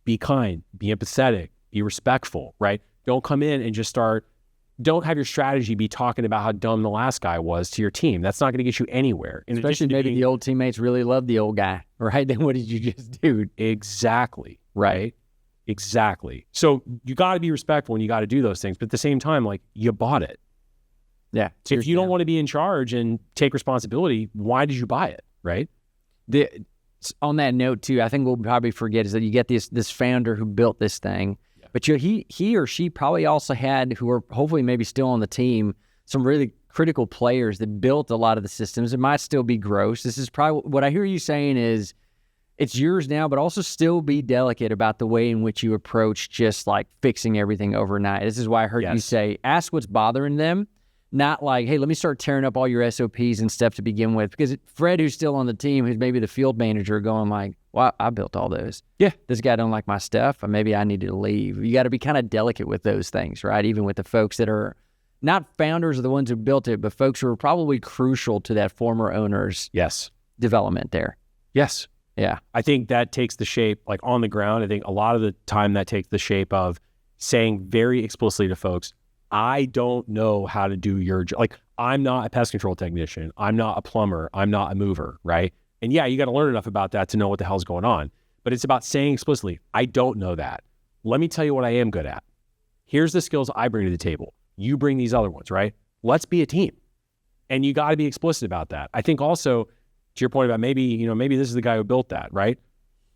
be kind, be empathetic, be respectful, right? Don't come in and just don't have your strategy be talking about how dumb the last guy was to your team. That's not going to get you anywhere. Especially maybe the old teammates really love the old guy, right? Then what did you just do? Exactly, right? Exactly. So you got to be respectful and you got to do those things. But at the same time, like, you bought it. Yeah. If you don't want to be in charge and take responsibility, why did you buy it, right? On that note too, I think we'll probably forget is that you get this founder who built this thing, but he or she probably also had, who are hopefully maybe still on the team, some really critical players that built a lot of the systems. It might still be gross. This is probably what I hear you saying is it's yours now, but also still be delicate about the way in which you approach just like fixing everything overnight. This is why I heard you say, ask what's bothering them. Not like, hey, let me start tearing up all your SOPs and stuff to begin with. Because Fred, who's still on the team, who's maybe the field manager, going like, well, I built all those. Yeah. This guy don't like my stuff, or maybe I need to leave. You got to be kind of delicate with those things, right? Even with the folks that are not founders of the ones who built it, but folks who are probably crucial to that former owner's development there. Yes. Yeah. I think that takes the shape, like on the ground, I think a lot of the time that takes the shape of saying very explicitly to folks, I don't know how to do your job. Like, I'm not a pest control technician. I'm not a plumber. I'm not a mover, right? And yeah, you got to learn enough about that to know what the hell's going on. But it's about saying explicitly, I don't know that. Let me tell you what I am good at. Here's the skills I bring to the table. You bring these other ones, right? Let's be a team. And you got to be explicit about that. I think also, to your point about maybe this is the guy who built that, right?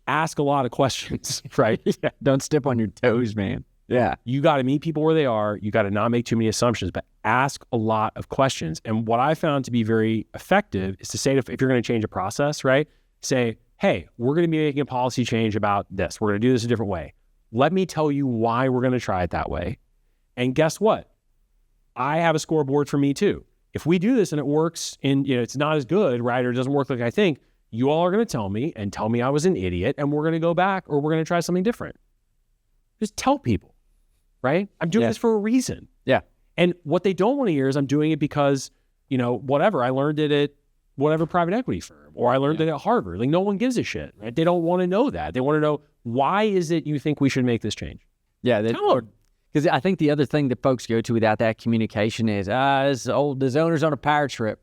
Ask a lot of questions, right? Don't step on your toes, man. Yeah. You got to meet people where they are. You got to not make too many assumptions, but ask a lot of questions. And what I found to be very effective is to say, if you're going to change a process, right? Say, hey, we're going to be making a policy change about this. We're going to do this a different way. Let me tell you why we're going to try it that way. And guess what? I have a scoreboard for me too. If we do this and it works and it's not as good, right? Or it doesn't work like I think, you all are going to tell me I was an idiot and we're going to go back or we're going to try something different. Just tell people, right? I'm doing this for a reason. Yeah. And what they don't want to hear is I'm doing it because, whatever, I learned it at whatever private equity firm, or I learned it at Harvard. Like, no one gives a shit, right? They don't want to know that. They want to know, why is it you think we should make this change? Yeah. Because I think the other thing that folks go to without that communication is, this owner's on a power trip,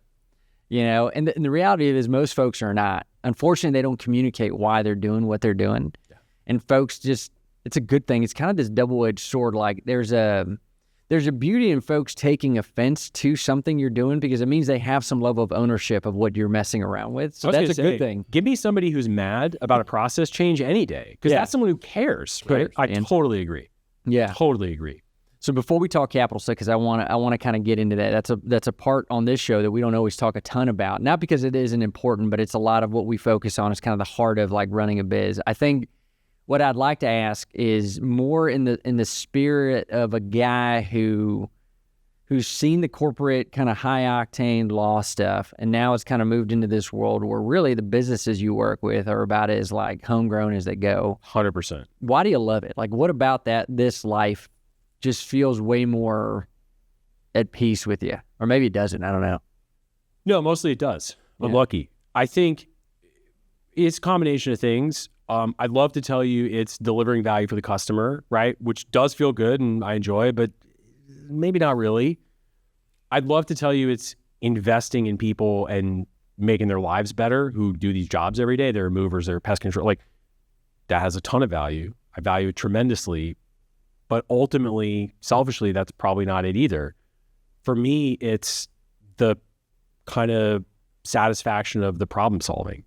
and the reality is most folks are not. Unfortunately, they don't communicate why they're doing what they're doing. Yeah. And folks it's a good thing. It's kind of this double-edged sword. Like there's there's a beauty in folks taking offense to something you're doing because it means they have some level of ownership of what you're messing around with. So that's a good thing. Give me somebody who's mad about a process change any day because that's someone who cares, right? I totally agree. Yeah. Totally agree. So before we talk capital stuff, because I want to kind of get into that. That's a part on this show that we don't always talk a ton about. Not because it isn't important, but it's a lot of what we focus on. It's kind of the heart of like running a biz. I think what I'd like to ask is more in the spirit of a guy who's seen the corporate kind of high octane law stuff, and now has kind of moved into this world where really the businesses you work with are about as like homegrown as they go. 100%. Why do you love it? Like, what about this life just feels way more at peace with you? Or maybe it doesn't. I don't know. No, mostly it does. I'm lucky. I think it's a combination of things. I'd love to tell you it's delivering value for the customer, right? Which does feel good and I enjoy, but maybe not really. I'd love to tell you it's investing in people and making their lives better who do these jobs every day. They're movers, they're pest control. Like, that has a ton of value. I value it tremendously. But ultimately, selfishly, that's probably not it either. For me, it's the kind of satisfaction of the problem solving.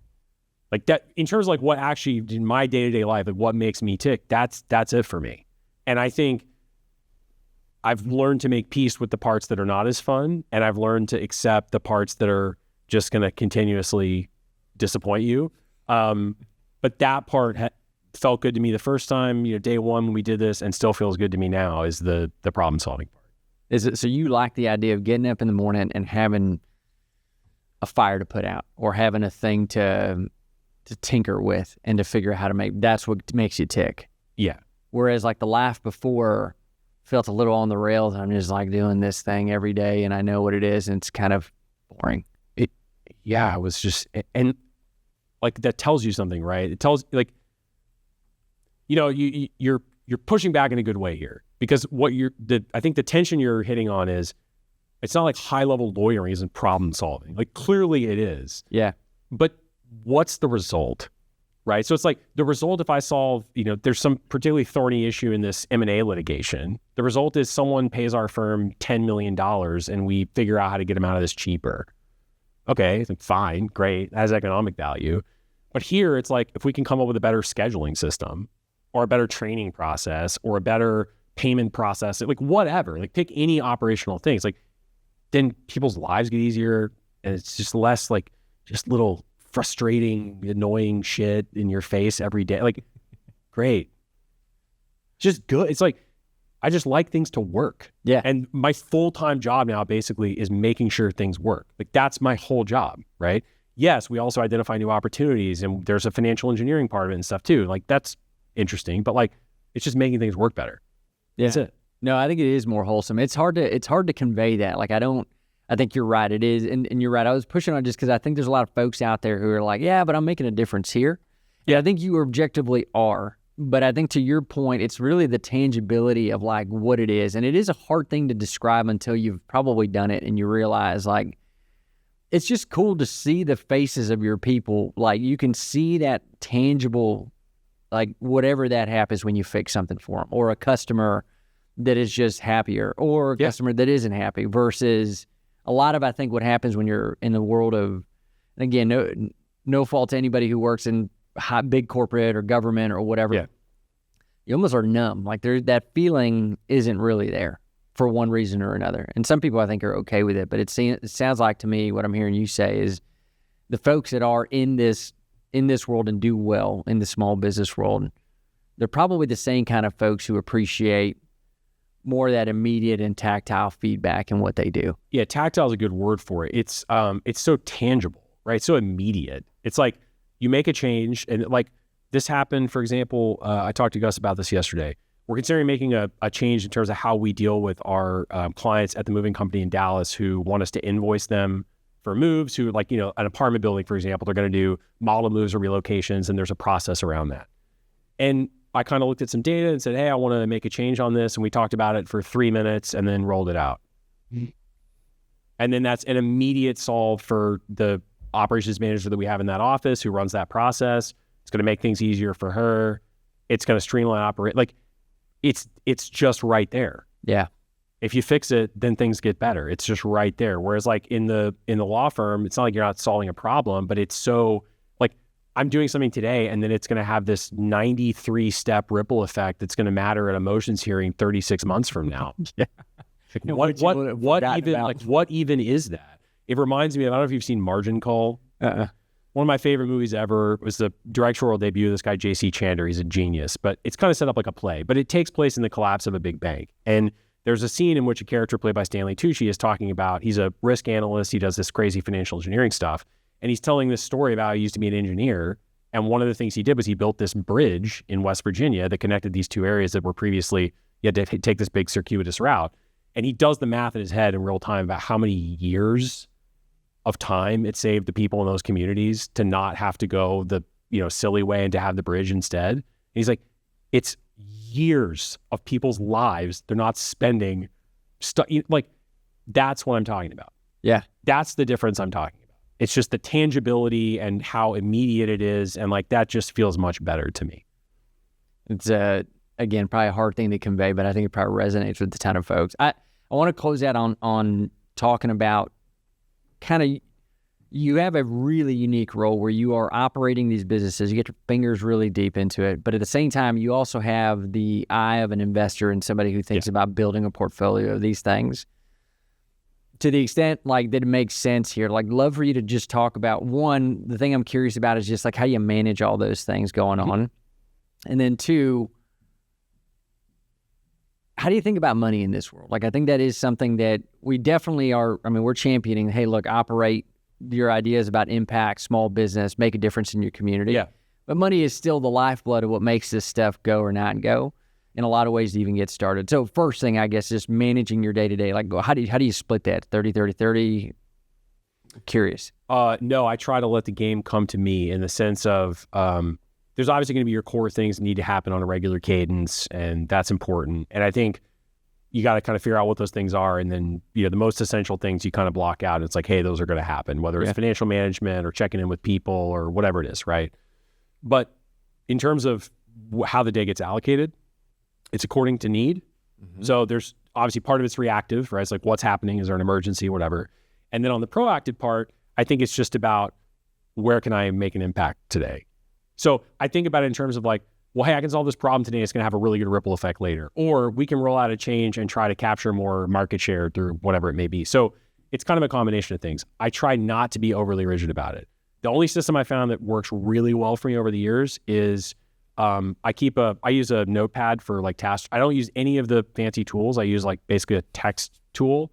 Like that, in terms of like what actually in my day-to-day life, like what makes me tick, that's it for me. And I think I've learned to make peace with the parts that are not as fun, and I've learned to accept the parts that are just going to continuously disappoint you. But that part felt good to me the first time, day one when we did this, and still feels good to me now is the problem solving part. Is it so you like the idea of getting up in the morning and having a fire to put out or having a thing to tinker with and to figure out how to make, that's what makes you tick. Yeah. Whereas like the life before felt a little on the rails. I'm just like doing this thing every day and I know what it is and it's kind of boring. It was just, and like that tells you something, right? It tells like, you're pushing back in a good way here because I think the tension you're hitting on is it's not like high level lawyering isn't problem solving. Like clearly it is. Yeah. But what's the result, right? So it's like the result if I solve, there's some particularly thorny issue in this M&A litigation. The result is someone pays our firm $10 million and we figure out how to get them out of this cheaper. Okay, fine, great, that has economic value. But here it's like if we can come up with a better scheduling system or a better training process or a better payment process, like whatever, like pick any operational things, like then people's lives get easier and it's just less like just little frustrating, annoying shit in your face every day. Like, great. Just good. It's like, I just like things to work. Yeah. And my full-time job now basically is making sure things work. Like that's my whole job, right? Yes, we also identify new opportunities and there's a financial engineering part of it and stuff too. Like that's interesting, but like it's just making things work better. Yeah. That's it. No, I think it is more wholesome. It's hard to convey that. Like I think you're right. It is. And you're right. I was pushing on just because I think there's a lot of folks out there who are like, yeah, but I'm making a difference here. Yeah, I think you objectively are. But I think to your point, it's really the tangibility of like what it is. And it is a hard thing to describe until you've probably done it and you realize like, it's just cool to see the faces of your people. Like you can see that tangible, like whatever that happens when you fix something for them or a customer that is just happier or a customer that isn't happy versus a lot of, I think what happens when you're in the world of, and again, no fault to anybody who works in big corporate or government or whatever. Yeah. You almost are numb. Like that feeling isn't really there for one reason or another. And some people I think are okay with it, but it sounds like to me what I'm hearing you say is the folks that are in this world and do well in the small business world, they're probably the same kind of folks who appreciate more of that immediate and tactile feedback in what they do. Yeah, tactile is a good word for it. It's so tangible, right? So immediate. It's like you make a change and like this happened, for example, I talked to Gus about this yesterday. We're considering making a change in terms of how we deal with our clients at the moving company in Dallas who want us to invoice them for moves, who like, an apartment building, for example, they're going to do model moves or relocations and there's a process around that. And I kind of looked at some data and said, hey, I want to make a change on this. And we talked about it for 3 minutes and then rolled it out. Mm-hmm. And then that's an immediate solve for the operations manager that we have in that office who runs that process. It's going to make things easier for her. It's going to streamline operate. Like it's just right there. Yeah. If you fix it, then things get better. It's just right there. Whereas like in the law firm, it's not like you're not solving a problem, but it's so like I'm doing something today and then it's going to have this 93 step ripple effect that's going to matter at a motions hearing 36 months from now. Yeah. What even is that? It reminds me of, I don't know if you've seen Margin Call. One of my favorite movies ever was the directorial debut of this guy, J.C. Chandler. He's a genius, but it's kind of set up like a play, but it takes place in the collapse of a big bank. And there's a scene in which a character played by Stanley Tucci is talking about, he's a risk analyst. He does this crazy financial engineering stuff. And he's telling this story about how he used to be an engineer. And one of the things he did was he built this bridge in West Virginia that connected these two areas that were previously, you had to take this big circuitous route. And he does the math in his head in real time about how many years of time it saved the people in those communities to not have to go the silly way and to have the bridge instead. And he's like, it's years of people's lives they're not spending like that's what I'm talking about. Yeah, that's the difference I'm talking about. It's just the tangibility and how immediate it is, and like that just feels much better to me. It's again probably a hard thing to convey, but I think it probably resonates with a ton of folks. I want to close out on talking about kind of, you have a really unique role where you are operating these businesses. You get your fingers really deep into it, but at the same time, you also have the eye of an investor and somebody who thinks about building a portfolio of these things. To the extent like that it makes sense here, like love for you to just talk about, one, the thing I'm curious about is just like how you manage all those things going on. And then two, how do you think about money in this world? Like, I think that is something that we definitely are. I mean, we're championing, hey, look, operate your ideas about impact, small business, make a difference in your community. Yeah. But money is still the lifeblood of what makes this stuff go or not go in a lot of ways to even get started. So first thing, I guess, is managing your day-to-day. Like, how do you split that? 30-30-30? Curious. No, I try to let the game come to me in the sense of, there's obviously going to be your core things that need to happen on a regular cadence, and that's important. And I think you got to kind of figure out what those things are, and then the most essential things you kind of block out. It's like, hey, those are going to happen, whether it's financial management or checking in with people or whatever it is, right? But in terms of how the day gets allocated, it's according to need. So there's obviously part of it's reactive, right? It's like, what's happening? Is there an emergency, whatever? And then on the proactive part, I think it's just about where can I make an impact today? So I think about it in terms of like, well, hey, I can solve this problem today. It's going to have a really good ripple effect later. Or we can roll out a change and try to capture more market share through whatever it may be. So it's kind of a combination of things. I try not to be overly rigid about it. The only system I found that works really well for me over the years is I use a notepad for like tasks. I don't use any of the fancy tools. I use like basically a text tool,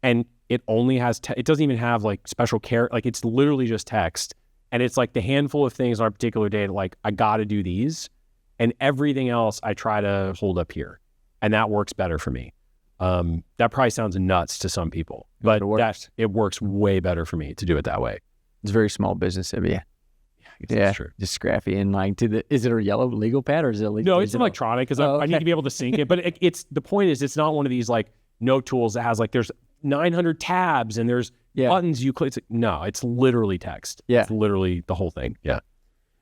and it only has, it doesn't even have like special care. Like it's literally just text. And it's like the handful of things on a particular day that like, I got to do these, and everything else I try to hold up here. And that works better for me. That probably sounds nuts to some people, but it works way better for me to do it that way. It's a very small business of you. Yeah, true. Just scrappy and like is it a yellow legal pad or is it a No, it's electronic because I need to be able to sync it. But the point is, it's not one of these like note tools that has like there's 900 tabs and there's buttons you click. It's literally text. Yeah, it's literally the whole thing. Yeah,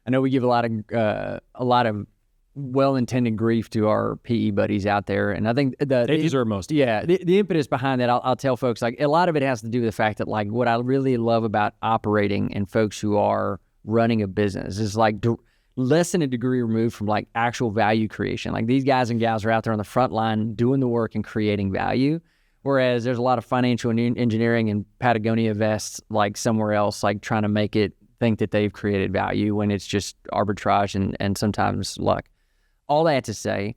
I know we give a lot of well-intended grief to our PE buddies out there, and I think they deserve most. Yeah, the impetus behind that, I'll tell folks, like a lot of it has to do with the fact that like what I really love about operating and folks who are running a business is like less than a degree removed from like actual value creation. Like these guys and gals are out there on the front line doing the work and creating value. Whereas there's a lot of financial engineering and Patagonia vests like somewhere else, like trying to make it think that they've created value when it's just arbitrage and sometimes luck. All that to say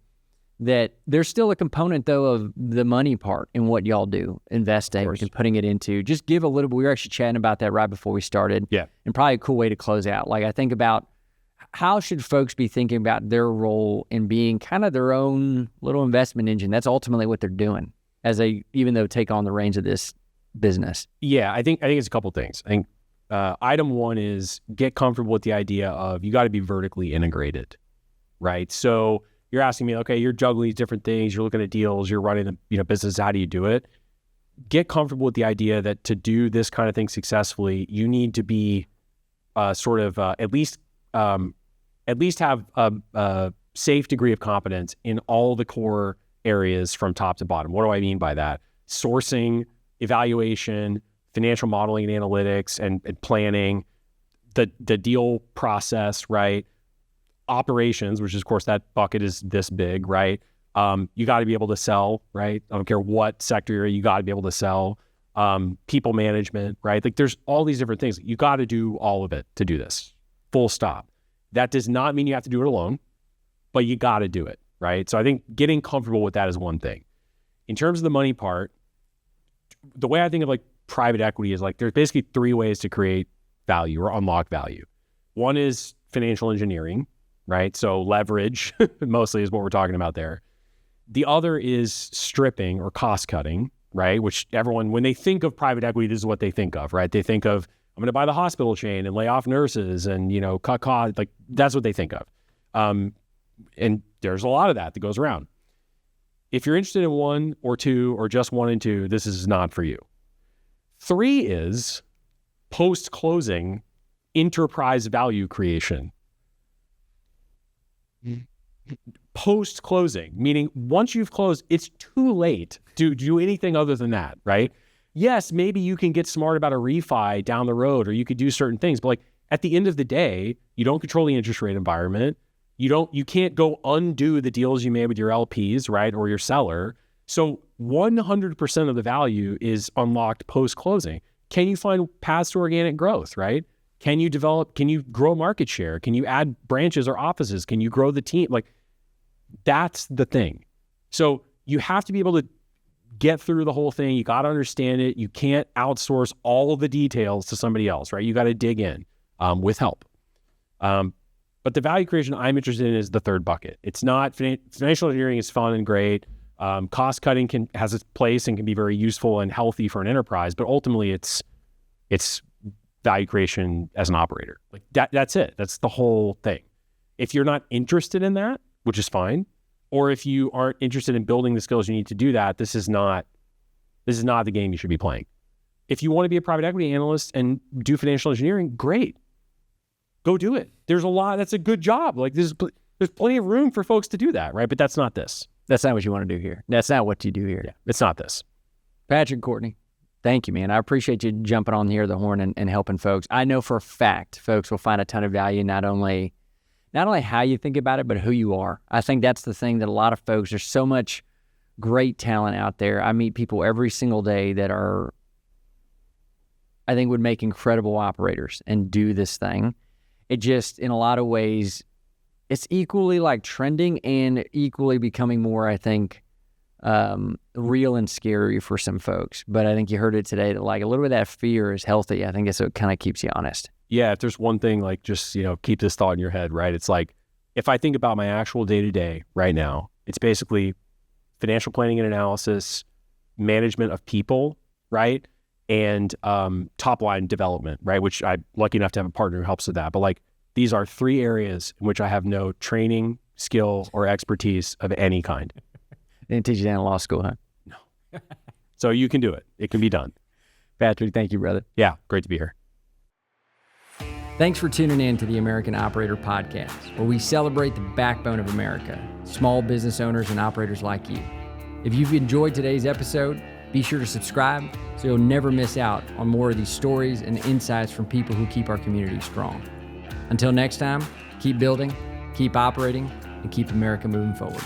that there's still a component though of the money part in what y'all do, investing and putting it into. Just give a little bit. We were actually chatting about that right before we started. Yeah. And probably a cool way to close out. Like I think about how should folks be thinking about their role in being kind of their own little investment engine? That's ultimately what they're doing as they, even though take on the reins of this business. Yeah, I think it's a couple things. I think item one is get comfortable with the idea of you got to be vertically integrated, right? So you're asking me, okay, you're juggling these different things, you're looking at deals, you're running the business, how do you do it? Get comfortable with the idea that to do this kind of thing successfully, you need to be at least have a safe degree of competence in all the core areas from top to bottom. What do I mean by that? Sourcing, evaluation, financial modeling and analytics, and planning, the deal process, right? Operations, which is, of course, that bucket is this big, right? You got to be able to sell, right? I don't care what sector you're in, you got to be able to sell. People management, right? Like there's all these different things. You got to do all of it to do this, full stop. That does not mean you have to do it alone, but you got to do it, right? So I think getting comfortable with that is one thing. In terms of the money part, the way I think of like private equity is like there's basically three ways to create value or unlock value. One is financial engineering, right? So leverage mostly is what we're talking about there. The other is stripping or cost cutting, right? Which everyone, when they think of private equity, this is what they think of, right? They think of, I'm going to buy the hospital chain and lay off nurses and, cut costs. Like that's what they think of. And there's a lot of that goes around. If you're interested in one or two or just one and two, this is not for you. Three is post-closing enterprise value creation. Post-closing, meaning once you've closed, it's too late to do anything other than that, right? Yes, maybe you can get smart about a refi down the road, or you could do certain things, but like at the end of the day, you don't control the interest rate environment. You can't go undo the deals you made with your LPs, right? Or your seller. So 100% of the value is unlocked post-closing. Can you find paths to organic growth, right? Can you grow market share? Can you add branches or offices? Can you grow the team? Like that's the thing. So you have to be able to get through the whole thing. You got to understand it. You can't outsource all of the details to somebody else, right? You got to dig in with help. But the value creation I'm interested in is the third bucket. It's not financial engineering is fun and great. Cost cutting has its place and can be very useful and healthy for an enterprise, but ultimately it's value creation as an operator. Like that's it. That's the whole thing. If you're not interested in that, which is fine, or if you aren't interested in building the skills you need to do that, this is not the game you should be playing. If you want to be a private equity analyst and do financial engineering, great. Go do it. There's a lot. That's a good job. Like there's plenty of room for folks to do that, right? But that's not this. That's not what you want to do here. That's not what you do here. Yeah, it's not this. Patrick, Courtney, thank you, man. I appreciate you jumping on here the horn and helping folks. I know for a fact folks will find a ton of value, not only how you think about it, but who you are. I think that's the thing that a lot of folks, there's so much great talent out there. I meet people every single day that I think would make incredible operators and do this thing. It just, in a lot of ways, it's equally like trending and equally becoming more, I think, real and scary for some folks. But I think you heard it today that like a little bit of that fear is healthy. I think that's what kind of keeps you honest. Yeah, if there's one thing, like just, keep this thought in your head, right? It's like, if I think about my actual day-to-day right now, it's basically financial planning and analysis, management of people, right? And top-line development, right? Which I'm lucky enough to have a partner who helps with that. But like, these are three areas in which I have no training, skill, or expertise of any kind. They didn't teach you that in law school, huh? No. So you can do it. It can be done. Patrick, thank you, brother. Yeah, great to be here. Thanks for tuning in to the American Operator Podcast, where we celebrate the backbone of America, small business owners and operators like you. If you've enjoyed today's episode, be sure to subscribe so you'll never miss out on more of these stories and insights from people who keep our community strong. Until next time, keep building, keep operating, and keep America moving forward.